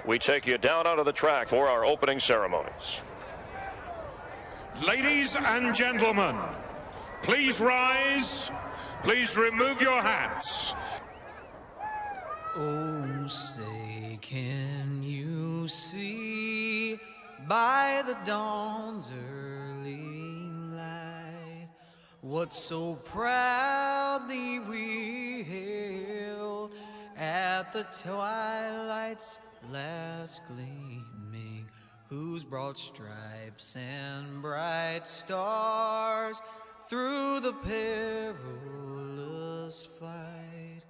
we take you down onto the track for our opening ceremonies. Ladies and gentlemen, please rise. Please remove your hats. Oh, say, can you see by the dawn's early light what so proudly we hailed at the twilight's last gleaming, whose broad stripes and bright stars through the perilous flight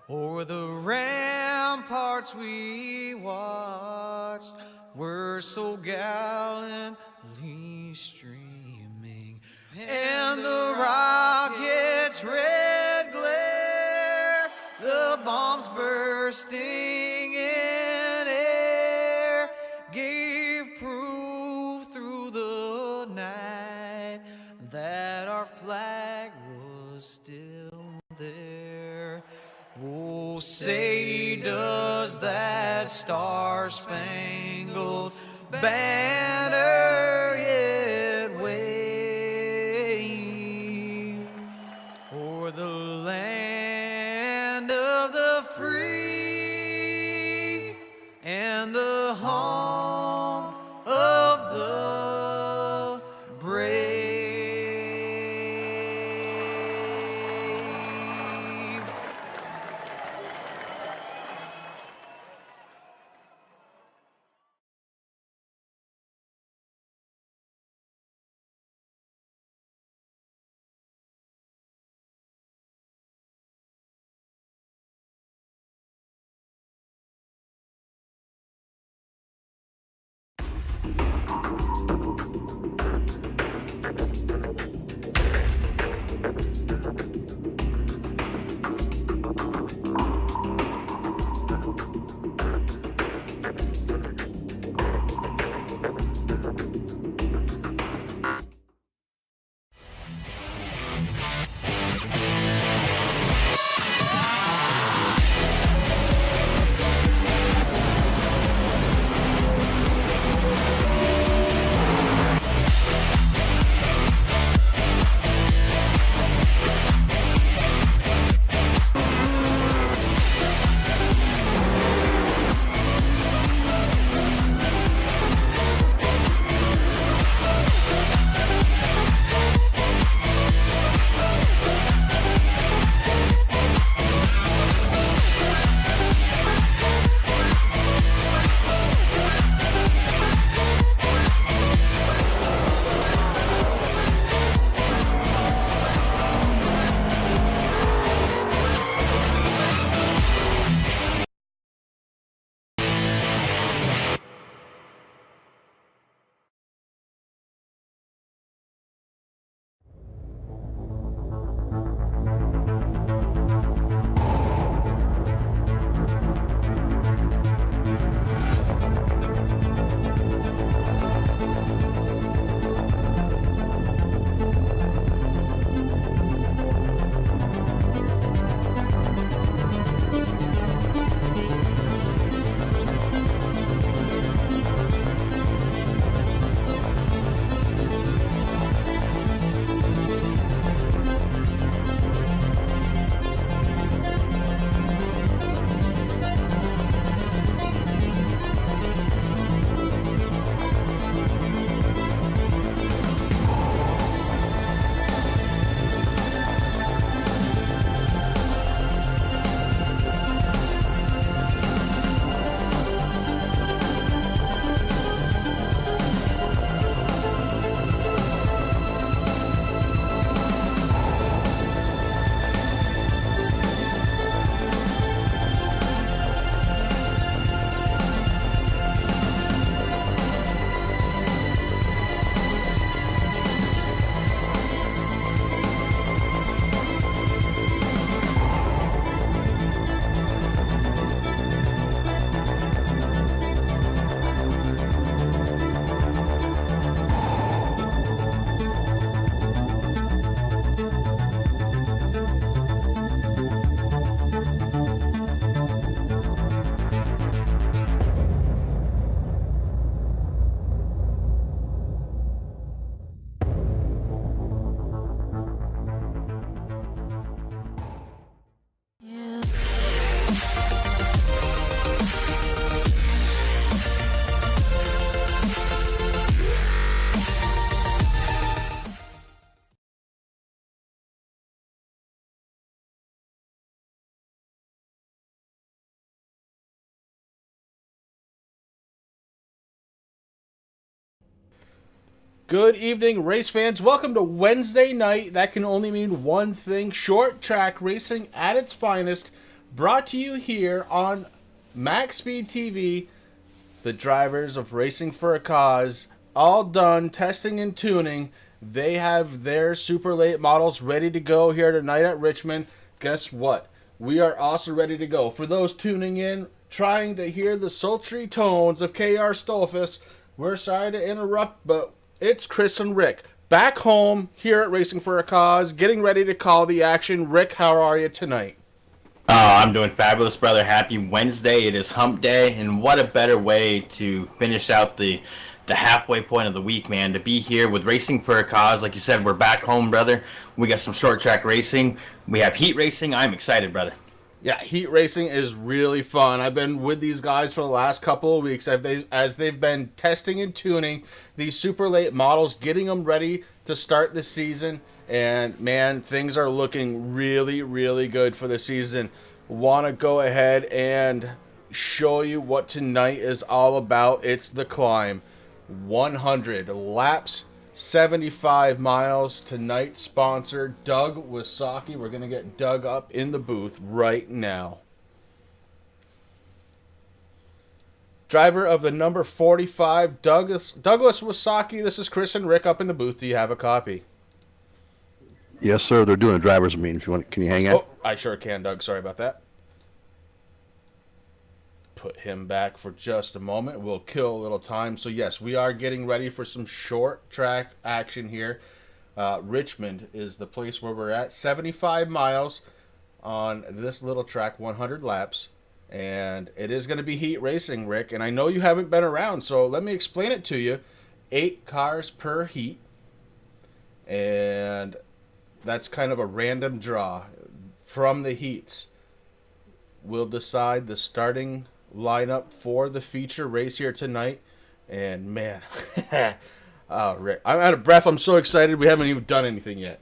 o'er the ramparts we watched were so gallantly streaming, and the rocket's red glare, the bombs bursting in air, gave proof through the night that our flag was still there. Oh, say, does that star-spangled banner yet wave o'er the land of the free and the home of the brave? Good evening, race fans. Welcome to Wednesday night. That can only mean one thing. Short track racing at its finest. Brought to you here on MaxSpeedTV. The drivers of Racing for a Cause. All done. Testing and tuning. They have their super late models ready to go here tonight at Richmond. Guess what? We are also ready to go. For those tuning in, trying to hear the sultry tones of K.R. Stolfus, we're sorry to interrupt, but it's Chris and Rick, back home here at Racing for a Cause, getting ready to call the action. Rick, how are you tonight? Oh, I'm doing fabulous, brother. Happy Wednesday. It is hump day, and what a better way to finish out the halfway point of the week, man, to be here with Racing for a Cause. Like you said, we're back home, brother. We got some short track racing. We have heat racing. I'm excited, brother. Yeah, heat racing is really fun. I've been with these guys for the last couple of weeks as they've been testing and tuning these super late models, getting them ready to start the season. And, man, things are looking really, really good for the season. Want to go ahead and show you what tonight is all about. It's the climb. 100 laps. 75 miles tonight. Sponsor Doug Wasaki. We're going to get Doug up in the booth right now. Driver of the number 45, Douglas Wasaki. This is Chris and Rick up in the booth. Do you have a copy? Yes, sir. They're doing a driver's meeting. If you want, can you hang out? Oh, I sure can, Doug. Sorry about that. Put him back for just a moment. We'll kill a little time. So yes, we are getting ready for some short track action here. Richmond is the place where we're at. 75 miles on this little track, 100 laps. And it is going to be heat racing, Rick. And I know you haven't been around, so let me explain it to you. 8 cars per heat. And that's kind of a random draw from the heats. We'll decide the starting lineup for the feature race here tonight. And man, oh, Rick, I'm out of breath. I'm so excited. We haven't even done anything yet.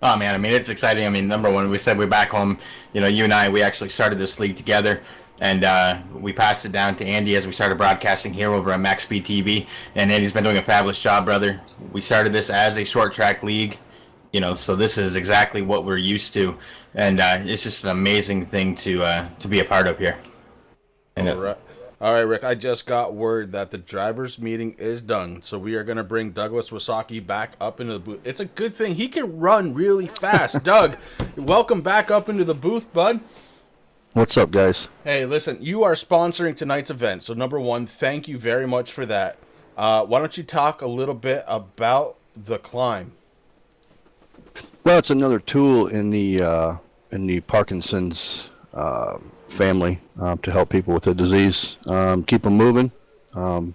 Oh, man, I mean, it's exciting. I mean, number one, we said we're back home. You know, you and I, we actually started this league together. And we passed it down to Andy as we started broadcasting here over at MaxSpeedTV. And Andy's been doing a fabulous job, brother. We started this as a short track league. You know, so this is exactly what we're used to. And it's just an amazing thing to be a part of here. And all right, Rick, I just got word that the driver's meeting is done. So we are going to bring Douglas Wasaki back up into the booth. It's a good thing. He can run really fast. Doug, welcome back up into the booth, bud. What's up, guys? Hey, listen, you are sponsoring tonight's event. So number one, thank you very much for that. Why don't you talk a little bit about the climb? Well, it's another tool in the Parkinson's family to help people with the disease, keep them moving. The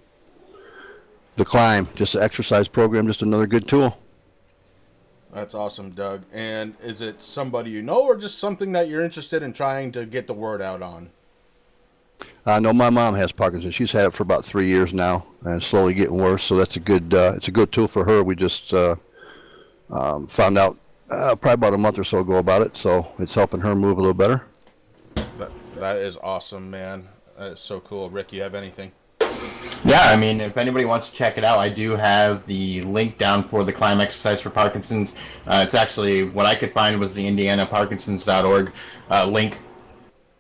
climb, just an exercise program, just another good tool. That's awesome, Doug. And is it somebody you know or just something that you're interested in trying to get the word out on? No, my mom has Parkinson's. She's had it for about 3 years now, and slowly getting worse. So that's it's a good tool for her. We just found out probably about a month or so ago about it, so it's helping her move a little better. That is awesome, man. That is so cool. Rick, you have anything? yeah, I mean, if anybody wants to check it out, I do have the link down for the climb exercise for Parkinson's. It's actually, what I could find was the IndianaParkinsons.org link.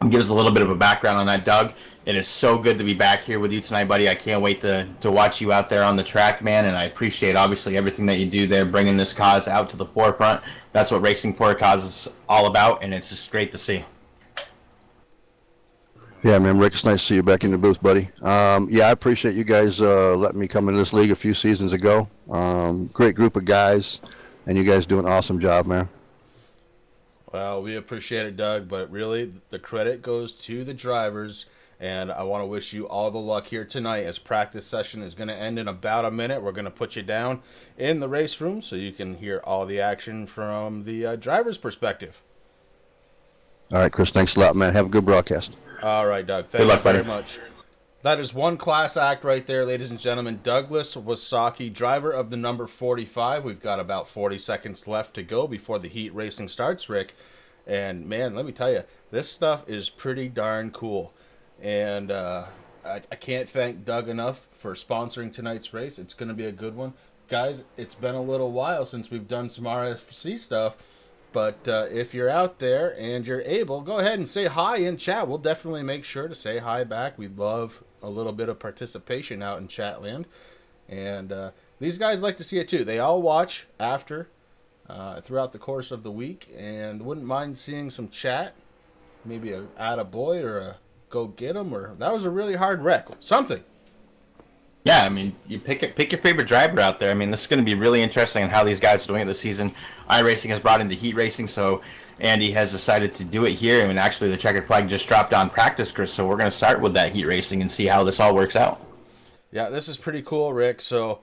It gives a little bit of a background on that, Doug. It is so good to be back here with you tonight, buddy. I can't wait to watch you out there on the track, man, and I appreciate, obviously, everything that you do there, bringing this cause out to the forefront. That's what Racing for a Cause is all about, and it's just great to see. Yeah, man, Rick, it's nice to see you back in the booth, buddy. Yeah, I appreciate you guys letting me come into this league a few seasons ago. Great group of guys, and you guys do an awesome job, man. Well, we appreciate it, Doug, but really the credit goes to the drivers, and I want to wish you all the luck here tonight as practice session is going to end in about a minute. We're going to put you down in the race room so you can hear all the action from the driver's perspective. All right, Chris, thanks a lot, man. Have a good broadcast. All right, Doug. Thank you very much. That is one class act right there, ladies and gentlemen. Douglas Wasaki, driver of the number 45. We've got about 40 seconds left to go before the heat racing starts, Rick. And, man, let me tell you, this stuff is pretty darn cool. And I can't thank Doug enough for sponsoring tonight's race. It's going to be a good one. guys, it's been a little while since we've done some RFC stuff. But if you're out there and you're able, go ahead and say hi in chat. We'll definitely make sure to say hi back. We'd love a little bit of participation out in chatland. And these guys like to see it too. They all watch after, throughout the course of the week, and wouldn't mind seeing some chat. Maybe a attaboy or a go get 'em, or that was a really hard wreck. Something. Yeah, I mean, you pick your favorite driver out there. I mean, this is going to be really interesting on how these guys are doing it this season. iRacing has brought in the heat racing, so Andy has decided to do it here. I mean, actually, the checkered flag just dropped on practice, Chris, so we're going to start with that heat racing and see how this all works out. Yeah, this is pretty cool, Rick. So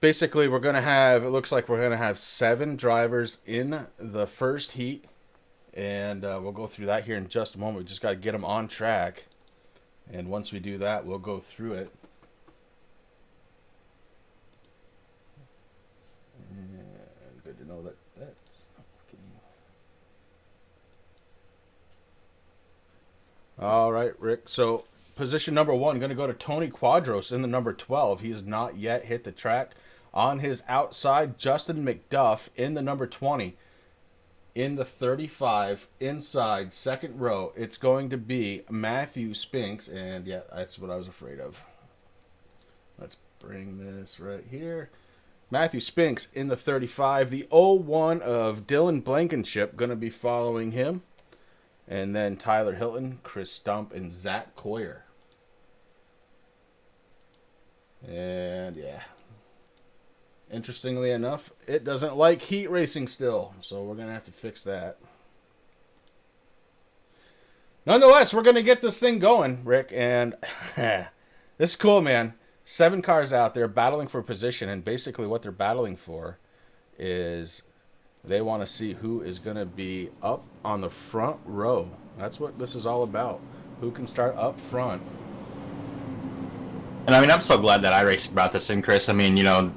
basically, we're going to have, it looks like we're going to have 7 drivers in the first heat, and we'll go through that here in just a moment. We just got to get them on track, and once we do that, we'll go through it. And good to know that that's not working. All right, Rick. So position number 1, going to go to Tony Quadros in the number 12. He has not yet hit the track. On his outside, Justin McDuff in the number 20. In the 35, inside, second row, it's going to be Matthew Spinks. And yeah, that's what I was afraid of. Let's bring this right here. Matthew Spinks in the 35. The 01 of Dylan Blankenship going to be following him. And then Tyler Hilton, Chris Stump, and Zach Coyer. And yeah. Interestingly enough, it doesn't like heat racing still, so we're going to have to fix that. Nonetheless, we're going to get this thing going, Rick, and this is cool, man. 7 cars out there battling for position, and basically what they're battling for is they want to see who is going to be up on the front row. That's what this is all about. Who can start up front. And I mean, I'm so glad that iRacing brought this in, Chris. I mean, you know,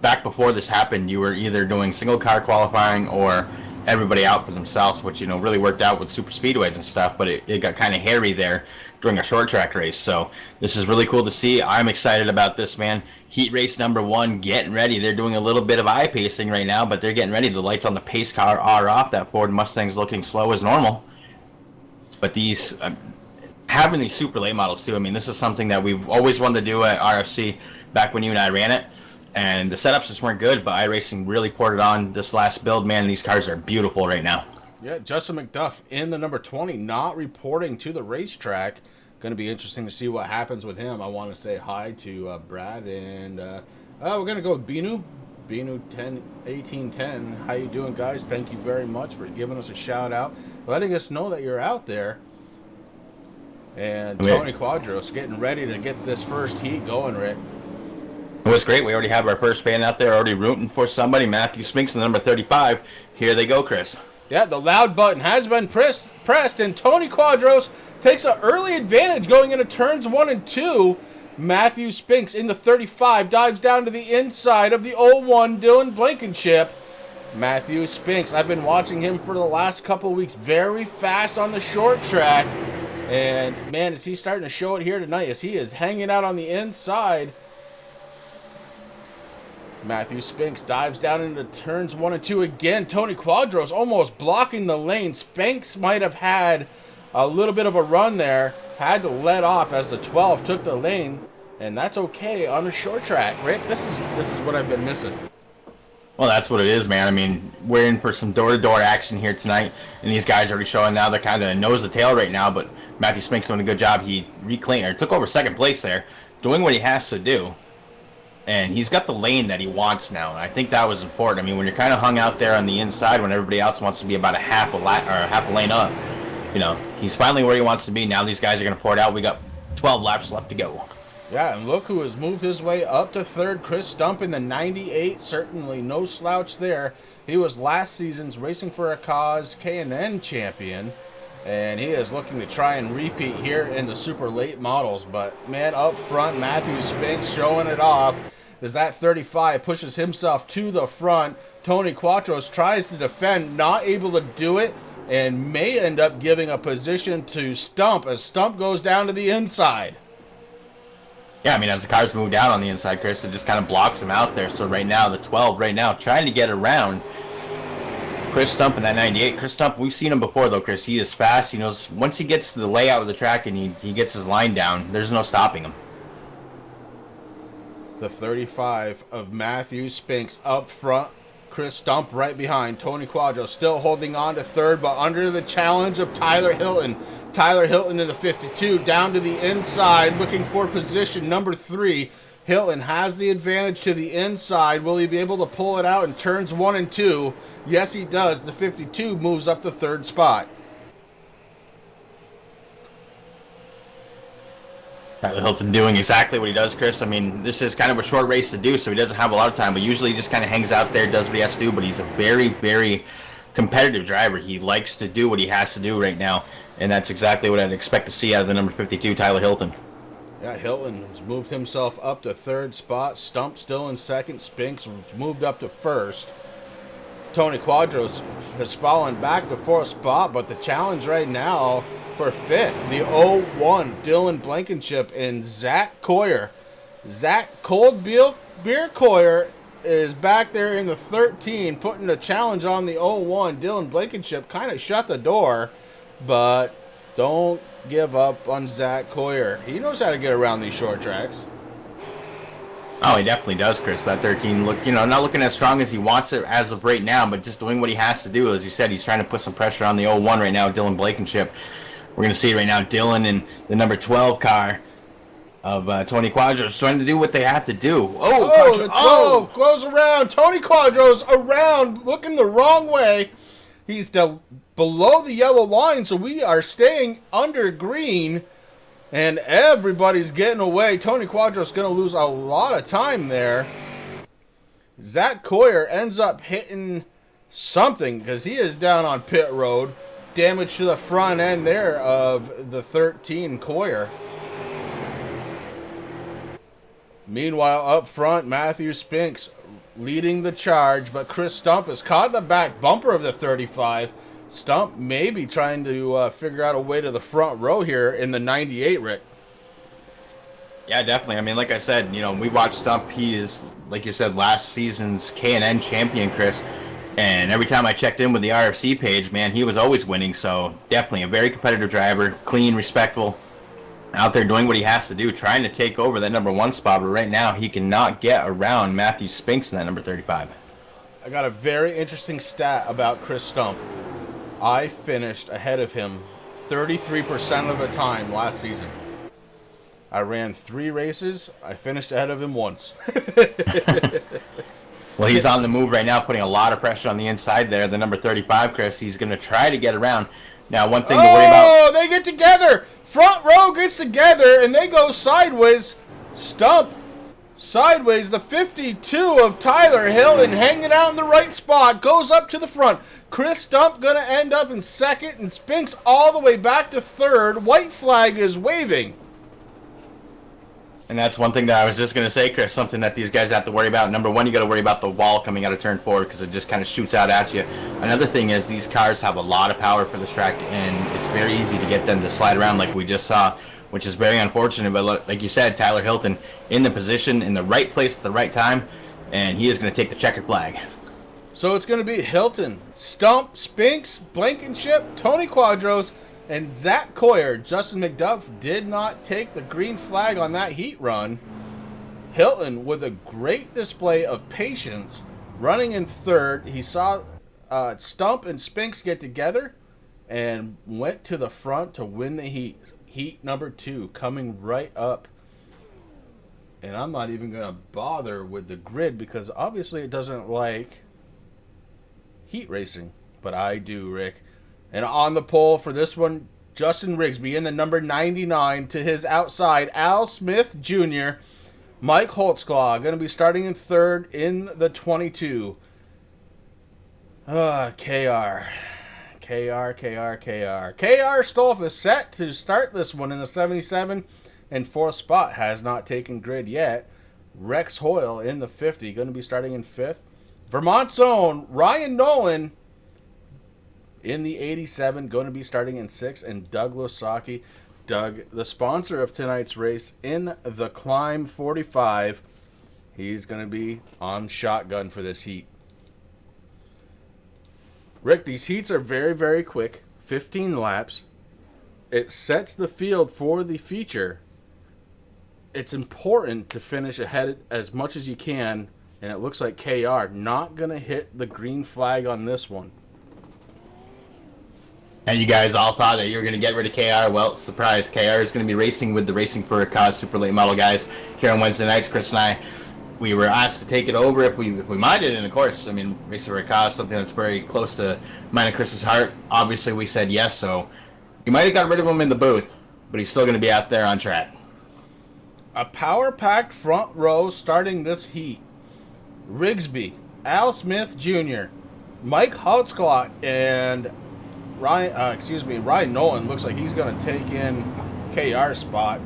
back before this happened, you were either doing single car qualifying or everybody out for themselves, which, you know, really worked out with super speedways and stuff, but it got kind of hairy there during a short track race. So this is really cool to see. I'm excited about this, man. Heat race number 1, getting ready. They're doing a little bit of eye pacing right now, but they're getting ready. The lights on the pace car are off. That Ford Mustang's looking slow as normal. But these, having these super late models too, I mean, this is something that we've always wanted to do at RFC back when you and I ran it. And the setups just weren't good, but iRacing really poured it on this last build, man. These cars are beautiful right now. Yeah, Justin McDuff in the number 20, not reporting to the racetrack. Going to be interesting to see what happens with him. I want to say hi to Brad, and we're going to go with Binu. Binu 1810. How you doing, guys? Thank you very much for giving us a shout out, letting us know that you're out there. And Tony Quadros getting ready to get this first heat going, Rick. It was great. We already have our first fan out there already rooting for somebody. Matthew Spinks, the number 35. Here they go, Chris. Yeah, the loud button has been pressed, and Tony Quadros takes an early advantage going into turns 1 and 2. Matthew Spinks in the 35 dives down to the inside of the 01 Dylan Blankenship. Matthew Spinks, I've been watching him for the last couple of weeks, very fast on the short track. And man, is he starting to show it here tonight as he is hanging out on the inside. Matthew Spinks dives down into turns 1 and 2 again. Tony Quadros almost blocking the lane. Spinks might have had a little bit of a run there. Had to let off as the 12 took the lane. And that's okay on the short track. Rick, this is what I've been missing. Well, that's what it is, man. I mean, we're in for some door-to-door action here tonight. And these guys are already showing now they're kind of nose to tail right now. But Matthew Spinks doing a good job. He took over second place there, doing what he has to do. And he's got the lane that he wants now. And I think that was important. I mean, when you're kind of hung out there on the inside when everybody else wants to be about a half a lane up, you know, he's finally where he wants to be. Now these guys are going to pour it out. We got 12 laps left to go. Yeah, and look who has moved his way up to third. Chris Stump in the 98. Certainly no slouch there. He was last season's Racing for a Cause K&N champion. And he is looking to try and repeat here in the super late models. But, man, up front, Matthew Spinks showing it off as that 35 pushes himself to the front. Tony Quadros tries to defend, not able to do it, and may end up giving a position to Stump as Stump goes down to the inside. Yeah, I mean, as the cars move down on the inside, Chris, it just kind of blocks him out there. So right now, the 12 right now trying to get around Chris Stump in that 98. Chris Stump, we've seen him before, though, Chris. He is fast. He knows once he gets to the layout of the track and he gets his line down, there's no stopping him. The 35 of Matthew Spinks up front. Chris Stump right behind. Tony Quadro still holding on to third, but under the challenge of Tyler Hilton. Tyler Hilton in the 52 down to the inside looking for position number 3. Hilton has the advantage to the inside. Will he be able to pull it out in turns 1 and 2? Yes, he does. The 52 moves up to third spot. Tyler Hilton doing exactly what he does, Chris. I mean, this is kind of a short race to do, so he doesn't have a lot of time, but usually he just kind of hangs out there, does what he has to do, but he's a very, very competitive driver. He likes to do what he has to do right now, and that's exactly what I'd expect to see out of the number 52, Tyler Hilton. Yeah, Hilton has moved himself up to third spot. Stump still in second. Spinks has moved up to first. Tony Quadros has fallen back to fourth spot, but the challenge right now for fifth, the 0-1, Dylan Blankenship and Zach Coyer. Zach Cold Beer Coyer is back there in the 13, putting the challenge on the 0-1. Dylan Blankenship kind of shut the door, but don't give up on Zach Coyer. He knows how to get around these short tracks. Oh, he definitely does, Chris. That 13, not looking as strong as he wants it as of right now, but just doing what he has to do. As you said, he's trying to put some pressure on the 0-1 right now, Dylan Blankenship. We're going to see right now Dylan in the number 12 car of Tony Quadros trying to do what they have to do. The 12 goes around. Tony Quadros around, looking the wrong way. He's below the yellow line, so we are staying under green, and everybody's getting away. Tony Quadros going to lose a lot of time there. Zach Coyer ends up hitting something because he is down on pit road. Damage to the front end there of the 13 Coyer. Meanwhile, up front, Matthew Spinks leading the charge, but Chris Stump has caught the back bumper of the 35. Stump may be trying to figure out a way to the front row here in the 98, Rick. Yeah, definitely. I mean, like I said, we watched Stump. He is, like you said, last season's K&N champion, Chris. And every time I checked in with the RFC page, man, he was always winning. So definitely a very competitive driver, clean, respectful, out there doing what he has to do, trying to take over that number 1 spot. But right now, he cannot get around Matthew Spinks in that number 35. I got a very interesting stat about Chris Stump. I finished ahead of him 33% of the time last season. I ran 3 races. I finished ahead of him once. Well, he's on the move right now, putting a lot of pressure on the inside there. The number 35, Chris, he's going to try to get around. Now, one thing to worry about... Oh, they get together! Front row gets together, and they go sideways. Stump sideways. The 52 of Tyler Hilton hanging out in the right spot. Goes up to the front. Chris Stump going to end up in second, and Spinks all the way back to third. White flag is waving. And that's one thing that I was just going to say, Chris, something that these guys have to worry about. Number 1, you got to worry about the wall coming out of turn 4 because it just kind of shoots out at you. Another thing is these cars have a lot of power for this track, and it's very easy to get them to slide around like we just saw, which is very unfortunate. But like you said, Tyler Hilton in the position, in the right place at the right time, and he is going to take the checkered flag. So it's going to be Hilton, Stump, Spinks, Blankenship, Tony Quadros, and Zach Coyer. Justin McDuff did not take the green flag on that heat run. Hilton with a great display of patience running in third. He saw Stump and Spinks get together and went to the front to win the heat. Heat number 2 coming right up. And I'm not even going to bother with the grid because obviously it doesn't like heat racing. But I do, Rick. And on the pole for this one, Justin Rigsby in the number 99 to his outside, Al Smith Jr. Mike Holtzclaw going to be starting in third in the 22. KR Stolf is set to start this one in the 77 and fourth spot. Has not taken grid yet. Rex Hoyle in the 50 going to be starting in fifth. Vermont's own Ryan Nolan in the 87, going to be starting in 6th, and Doug Losaki Doug, the sponsor of tonight's race in the Climb 45. He's going to be on shotgun for this heat. Rick, these heats are very, very quick. 15 laps. It sets the field for the feature. It's important to finish ahead as much as you can, and it looks like KR not going to hit the green flag on this one. And you guys all thought that you were going to get rid of KR. Well, surprise, KR is going to be racing with the Racing for a Cause Super Late Model guys here on Wednesday nights. Chris and I, we were asked to take it over if we minded, and of course, I mean, Racing for a Cause, something that's very close to mine and Chris's heart. Obviously, we said yes, so you might have got rid of him in the booth, but he's still going to be out there on track. A power-packed front row starting this heat. Rigsby, Al Smith Jr., Mike Holtzclaw, and Ryan Nolan looks like he's going to take in KR's spot.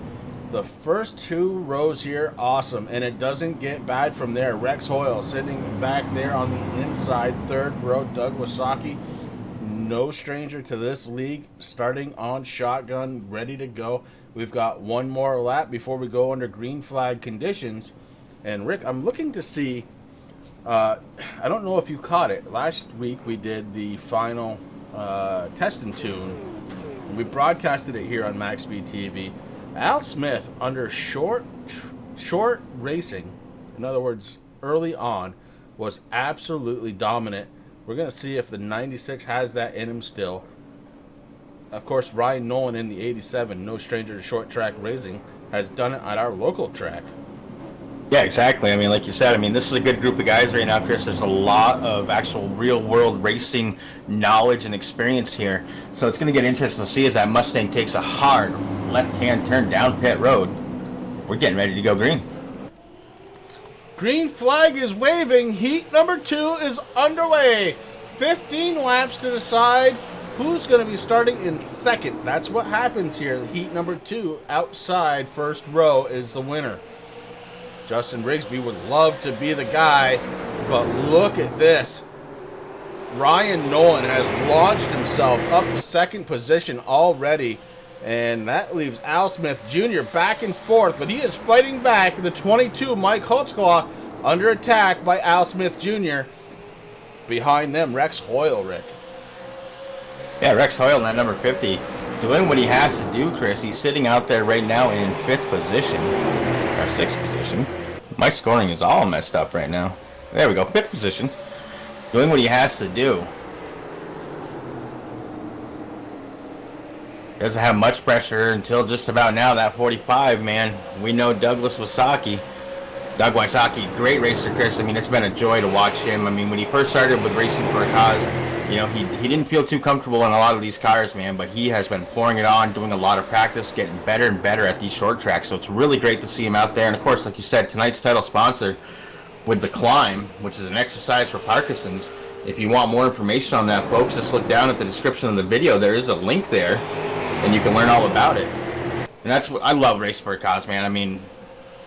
The first two rows here, awesome, and it doesn't get bad from there. Rex Hoyle sitting back there on the inside, third row. Doug Wasaki, no stranger to this league, starting on shotgun, ready to go. We've got one more lap before we go under green flag conditions. And Rick, I'm looking to see, I don't know if you caught it. Last week we did the final test and tune. We broadcasted it here on MaxSpeedTV. Al Smith, under short racing, in other words, early on, was absolutely dominant. We're going to see if the 96 has that in him still. Of course, Ryan Nolan in the 87, no stranger to short track racing, has done it at our local track. Yeah, exactly. I mean, like you said, I mean, this is a good group of guys right now, Chris. There's a lot of actual real-world racing knowledge and experience here. So it's going to get interesting to see as that Mustang takes a hard left-hand turn down pit road. We're getting ready to go green. Green flag is waving. Heat number 2 is underway. 15 laps to decide who's going to be starting in second. That's what happens here. Heat number 2, outside first row, is the winner. Justin Rigsby would love to be the guy, but look at this. Ryan Nolan has launched himself up to second position already, and that leaves Al Smith Jr. back and forth, but he is fighting back. The 22, Mike Holtzclaw, under attack by Al Smith Jr. Behind them, Rex Hoyle, Rick. Yeah, Rex Hoyle, that number 50, doing what he has to do, Chris. He's sitting out there right now in 5th position, or 6th position. My scoring is all messed up right now. There we go, 5th position. Doing what he has to do. Doesn't have much pressure until just about now, that 45, man. We know Doug Wasaki, great racer, Chris. I mean, it's been a joy to watch him. I mean, when he first started with Racing for a Cause, you know, he didn't feel too comfortable in a lot of these cars, man, but he has been pouring it on, doing a lot of practice, getting better and better at these short tracks. So it's really great to see him out there. And of course, like you said, tonight's title sponsor with the Climb, which is an exercise for Parkinson's. If you want more information on that, folks, just look down at the description of the video. There is a link there, and you can learn all about it. And that's what I love Racing for a Cause, man. I mean,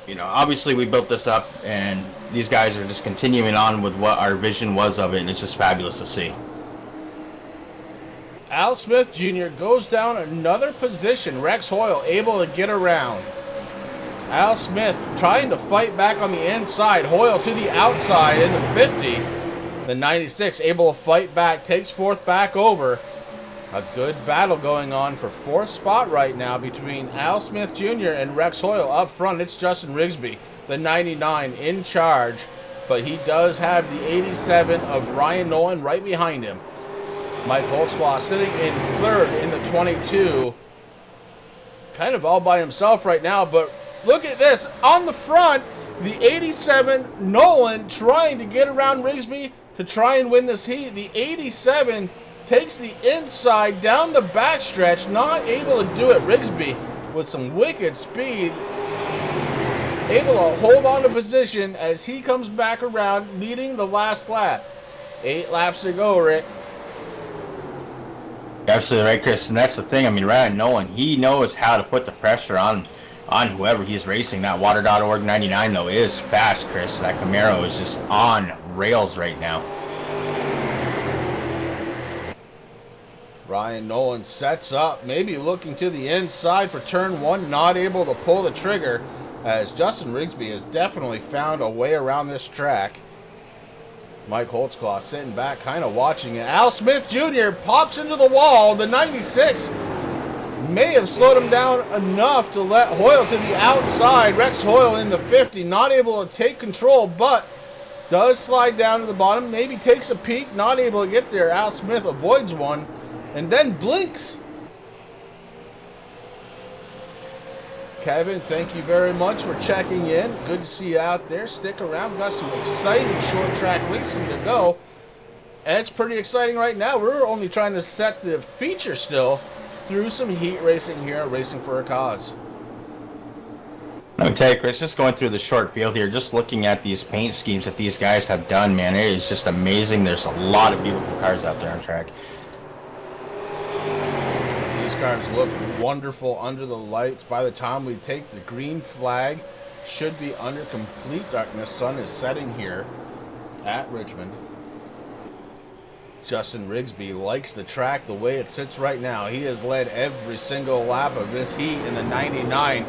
you know, obviously we built this up, and these guys are just continuing on with what our vision was of it, and it's just fabulous to see. Al Smith Jr. goes down another position. Rex Hoyle able to get around. Al Smith trying to fight back on the inside. Hoyle to the outside in the 50. The 96 able to fight back, takes 4th back over. A good battle going on for 4th spot right now between Al Smith Jr. and Rex Hoyle. Up front, it's Justin Rigsby, the 99, in charge. But he does have the 87 of Ryan Nolan right behind him. Mike Holtzclaw sitting in 3rd in the 22. Kind of all by himself right now, but look at this. On the front, the 87 Nolan trying to get around Rigsby to try and win this heat. The 87 takes the inside down the backstretch, not able to do it. Rigsby with some wicked speed, able to hold on to position as he comes back around, leading the last lap. 8 laps to go, Rick. Absolutely right, Chris, and that's the thing. I mean, Ryan Nolan, he knows how to put the pressure on whoever he's racing. That Water.org 99, though, is fast, Chris. That Camaro is just on rails right now. Ryan Nolan sets up, maybe looking to the inside for turn 1, not able to pull the trigger, as Justin Rigsby has definitely found a way around this track. Mike Holtzclaw sitting back, kind of watching it. Al Smith Jr. pops into the wall. The 96 may have slowed him down enough to let Hoyle to the outside. Rex Hoyle in the 50, not able to take control, but does slide down to the bottom. Maybe takes a peek, not able to get there. Al Smith avoids one and then blinks. Kevin, thank you very much for checking in. Good to see you out there. Stick around. We've got some exciting short track racing to go. And it's pretty exciting right now. We're only trying to set the feature still through some heat racing here at Racing for a Cause. Let me tell you, Chris, just going through the short field here, just looking at these paint schemes that these guys have done, man, it is just amazing. There's a lot of beautiful cars out there on track. These cars look wonderful under the lights. By the time we take the green flag, should be under complete darkness. Sun is setting here at Richmond. Justin Rigsby likes the track the way it sits right now. He has led every single lap of this heat in the 99,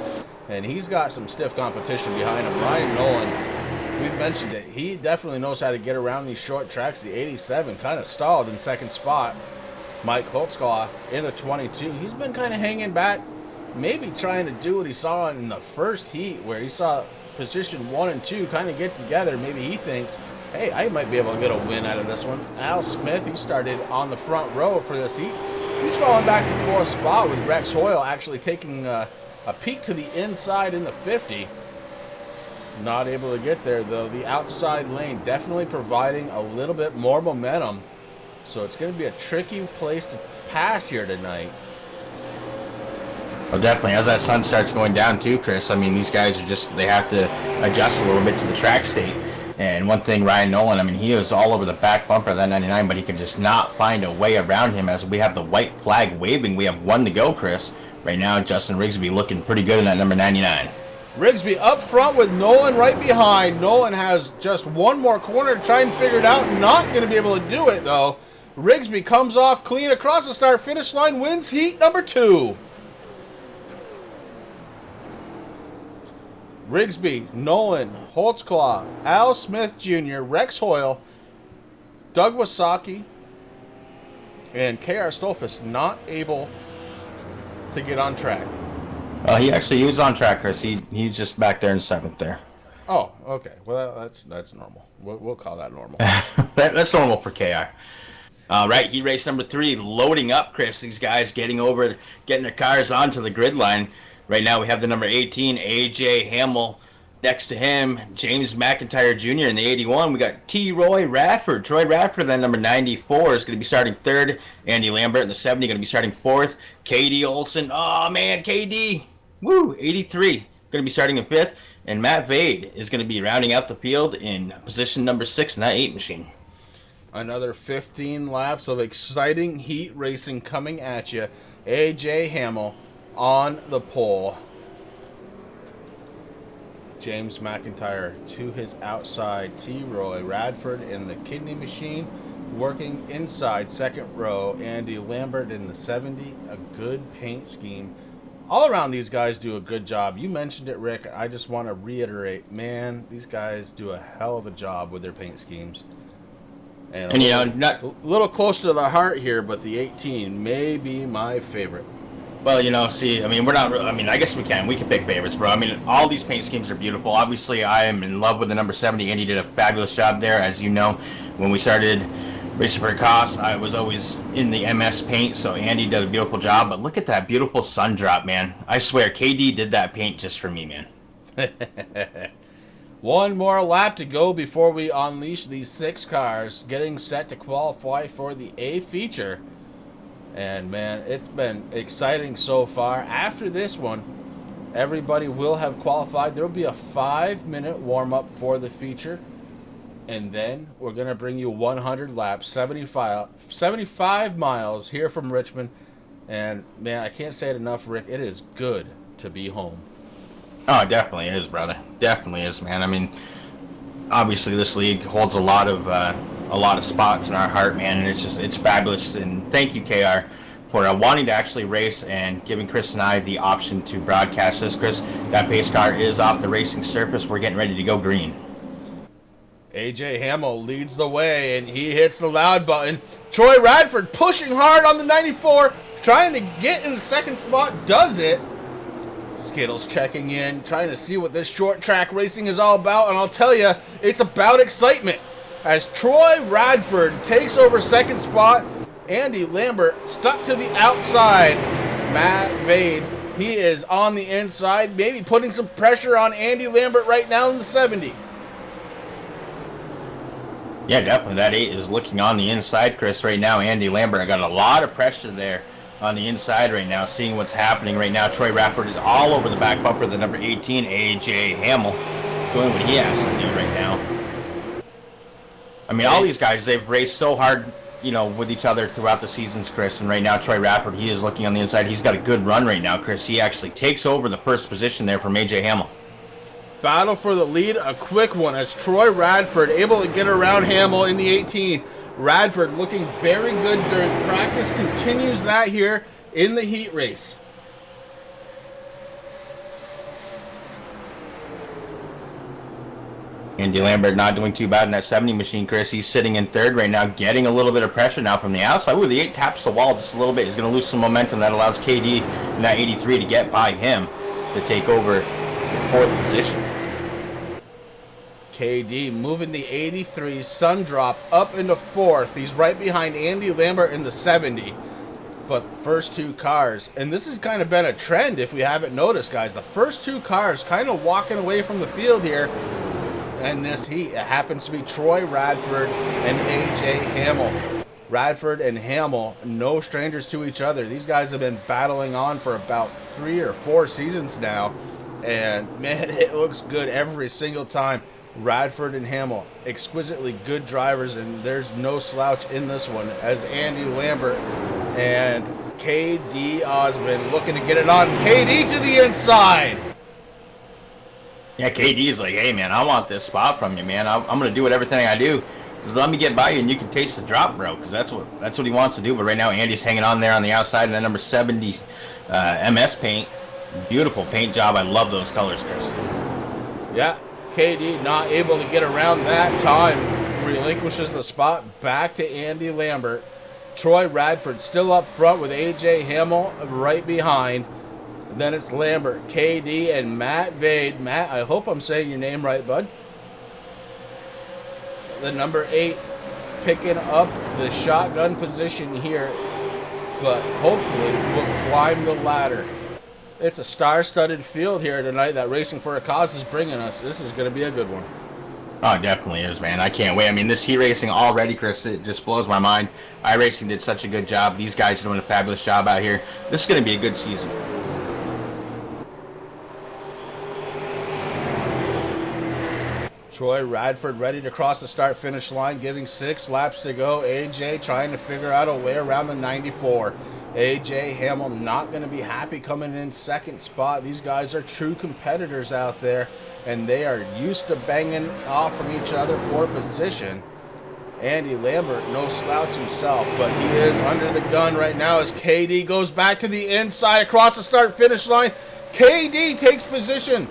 and he's got some stiff competition behind him. Ryan Nolan, we've mentioned it, he definitely knows how to get around these short tracks. The 87 kind of stalled in second spot. Mike Holtzclaw in the 22, he's been kind of hanging back, maybe trying to do what he saw in the first heat, where he saw position 1 and 2 kind of get together. Maybe he thinks, hey, I might be able to get a win out of this one. Al Smith, he started on the front row for this heat. He's falling back to fourth spot, with Rex Hoyle actually taking a peek to the inside in the 50. Not able to get there, though. The outside lane definitely providing a little bit more momentum. So it's going to be a tricky place to pass here tonight. Well, definitely. As that sun starts going down too, Chris, I mean, these guys are they have to adjust a little bit to the track state. And one thing, Ryan Nolan, I mean, he was all over the back bumper of that 99, but he could just not find a way around him. As we have the white flag waving, we have 1 to go, Chris. Right now, Justin Rigsby looking pretty good in that number 99. Rigsby up front with Nolan right behind. Nolan has just one more corner to try and figure it out. Not going to be able to do it, though. Rigsby comes off clean across the start-finish line, wins heat number 2. Rigsby, Nolan, Holtzclaw, Al Smith Jr., Rex Hoyle, Doug Wasaki, and K.R. Stolfus not able to get on track. He was on track, Chris. He's just back there in 7th there. Oh, okay. Well, that's normal. We'll call that normal. That's normal for KR. Right, heat race number 3, loading up, Chris. These guys getting their cars onto the grid line. Right now we have the number 18, A.J. Hamill. Next to him, James McIntyre Jr. in the 81. We got Troy Radford, then number 94 is going to be starting 3rd. Andy Lambert in the 70 going to be starting 4th. KD Olson, oh man, KD, woo, 83, going to be starting in 5th. And Matt Vade is going to be rounding out the field in position number 6 in that 8 machine. Another 15 laps of exciting heat racing coming at you. A.J. Hamill on the pole. James McIntyre to his outside. Troy Radford in the kidney machine, working inside 2nd row. Andy Lambert in the 70. A good paint scheme. All around, these guys do a good job. You mentioned it, Rick. I just want to reiterate, man, these guys do a hell of a job with their paint schemes. And a little close to the heart here, but the 18 may be my favorite. Well, I guess we can pick favorites, bro. I mean, all these paint schemes are beautiful. Obviously, I am in love with the number 70. Andy did a fabulous job there. As you know, when we started Racing for a Cause, I was always in the MS paint, so Andy did a beautiful job. But look at that beautiful sun drop, man. I swear, KD did that paint just for me, man. One more lap to go before we unleash these 6 cars, getting set to qualify for the A feature. And man, it's been exciting so far. After this one, everybody will have qualified. There will be a 5-minute warm-up for the feature. And then we're going to bring you 100 laps, 75 miles here from Richmond. And man, I can't say it enough, Rick. It is good to be home. Oh, it definitely is, brother. Definitely is, man. I mean, obviously this league holds a lot of spots in our heart, man, and it's fabulous. And thank you, KR, for wanting to actually race and giving Chris and I the option to broadcast this. Chris, that pace car is off the racing surface. We're getting ready to go green. AJ Hamill leads the way, and he hits the loud button. Troy Radford pushing hard on the 94, trying to get in the second spot, does it. Skittles checking in, trying to see what this short track racing is all about, and I'll tell you, it's about excitement. As Troy Radford takes over second spot, Andy Lambert stuck to the outside. Matt Vade, he is on the inside, maybe putting some pressure on Andy Lambert right now in the 70. Yeah, definitely. That 8 is looking on the inside, Chris, right now. Andy Lambert got a lot of pressure there on the inside right now, seeing what's happening right now. Troy Radford is all over the back bumper, the number 18, AJ Hamill, doing what he has to do right now. I mean, all these guys, they've raced so hard, you know, with each other throughout the seasons, Chris. And right now, Troy Radford, he is looking on the inside. He's got a good run right now, Chris. He actually takes over the first position there from AJ Hamill. Battle for the lead, a quick one as Troy Radford able to get around Hamill in the 18. Radford looking very good during practice, continues that here in the heat race. Andy Lambert not doing too bad in that 70 machine, Chris. He's sitting in third right now, getting a little bit of pressure now from the outside. Ooh, the 8 taps the wall just a little bit. He's going to lose some momentum. That allows KD in that 83 to get by him to take over the fourth position. KD moving the 83 Sundrop up into fourth. He's right behind Andy Lambert in the 70. But first two cars, and this has kind of been a trend if we haven't noticed, guys. The first two cars kind of walking away from the field here. And this heat, it happens to be Troy Radford and AJ Hamill. Radford and Hamill, no strangers to each other. These guys have been battling on for about 3 or 4 seasons now. And man, it looks good every single time. Radford and Hamill, exquisitely good drivers, and there's no slouch in this one as Andy Lambert and KD Osmond looking to get it on. KD to the inside. Yeah, KD's like, hey, man, I want this spot from you, man. I'm going to do everything I do. Let me get by you, and you can taste the drop, bro, because that's what he wants to do. But right now, Andy's hanging on there on the outside in that number 70 MS paint. Beautiful paint job. I love those colors, Chris. Yeah. KD not able to get around that time. Relinquishes the spot back to Andy Lambert. Troy Radford still up front with AJ Hamill right behind. Then it's Lambert, KD, and Matt Vade. Matt, I hope I'm saying your name right, bud. The number 8 picking up the shotgun position here, but hopefully will climb the ladder. It's a star-studded field here tonight that Racing for a Cause is bringing us. This is going to be a good one. Oh, it definitely is, man. I can't wait. I mean, this heat racing already, Chris, it just blows my mind. iRacing did such a good job. These guys are doing a fabulous job out here. This is going to be a good season. Troy Radford ready to cross the start-finish line, giving 6 laps to go. AJ trying to figure out a way around the 94. AJ Hamill not going to be happy coming in second spot. These guys are true competitors out there, and they are used to banging off from each other for position. Andy Lambert, no slouch himself, but he is under the gun right now as KD goes back to the inside across the start-finish line. KD takes position.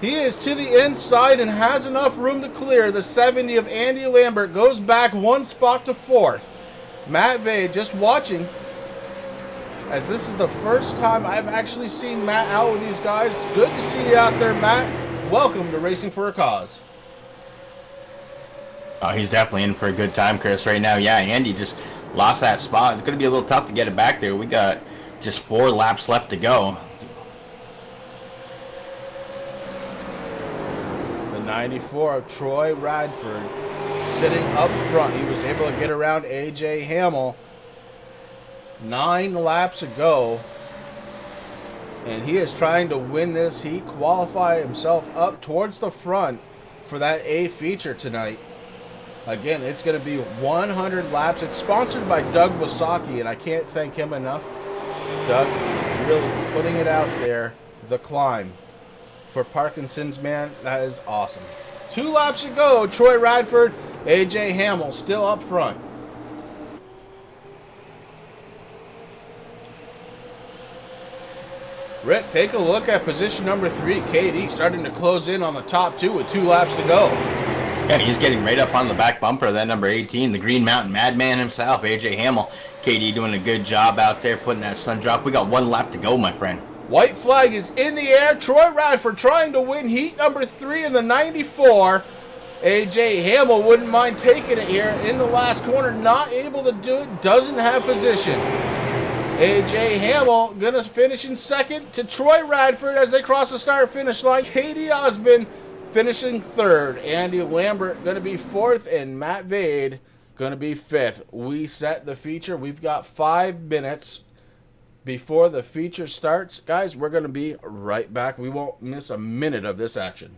He is to the inside and has enough room to clear. The 70 of Andy Lambert goes back 1 spot to 4th. Matt Vade just watching, as this is the first time I've actually seen Matt out with these guys. Good to see you out there, Matt. Welcome to Racing for a Cause. Oh, he's definitely in for a good time, Chris, right now. Yeah, Andy just lost that spot. It's going to be a little tough to get it back there. We got just 4 laps left to go. The 94 of Troy Radford sitting up front. He was able to get around AJ Hamill 9 laps ago, and he is trying to win this heat, qualify himself up towards the front for that A feature tonight. Again, it's going to be 100 laps. It's sponsored by Doug Wasaki, and I can't thank him enough. Doug really putting it out there, the climb. For Parkinson's, man, that is awesome. 2 laps to go. Troy Radford, AJ Hamill still up front. Rick, take a look at position number 3. KD starting to close in on the top 2 with 2 laps to go. And he's getting right up on the back bumper of that number 18, the Green Mountain Madman himself, AJ Hamill. KD doing a good job out there putting that sun drop. We got 1 lap to go, my friend. White flag is in the air. Troy Radford trying to win heat number 3 in the 94. AJ Hamill wouldn't mind taking it here in the last corner. Not able to do it. Doesn't have position. AJ Hamill going to finish in second to Troy Radford as they cross the start-finish line. Katie Osmond finishing third. Andy Lambert going to be fourth, and Matt Vade going to be fifth. We set the feature. We've got 5 minutes before the feature starts. Guys, we're going to be right back. We won't miss a minute of this action.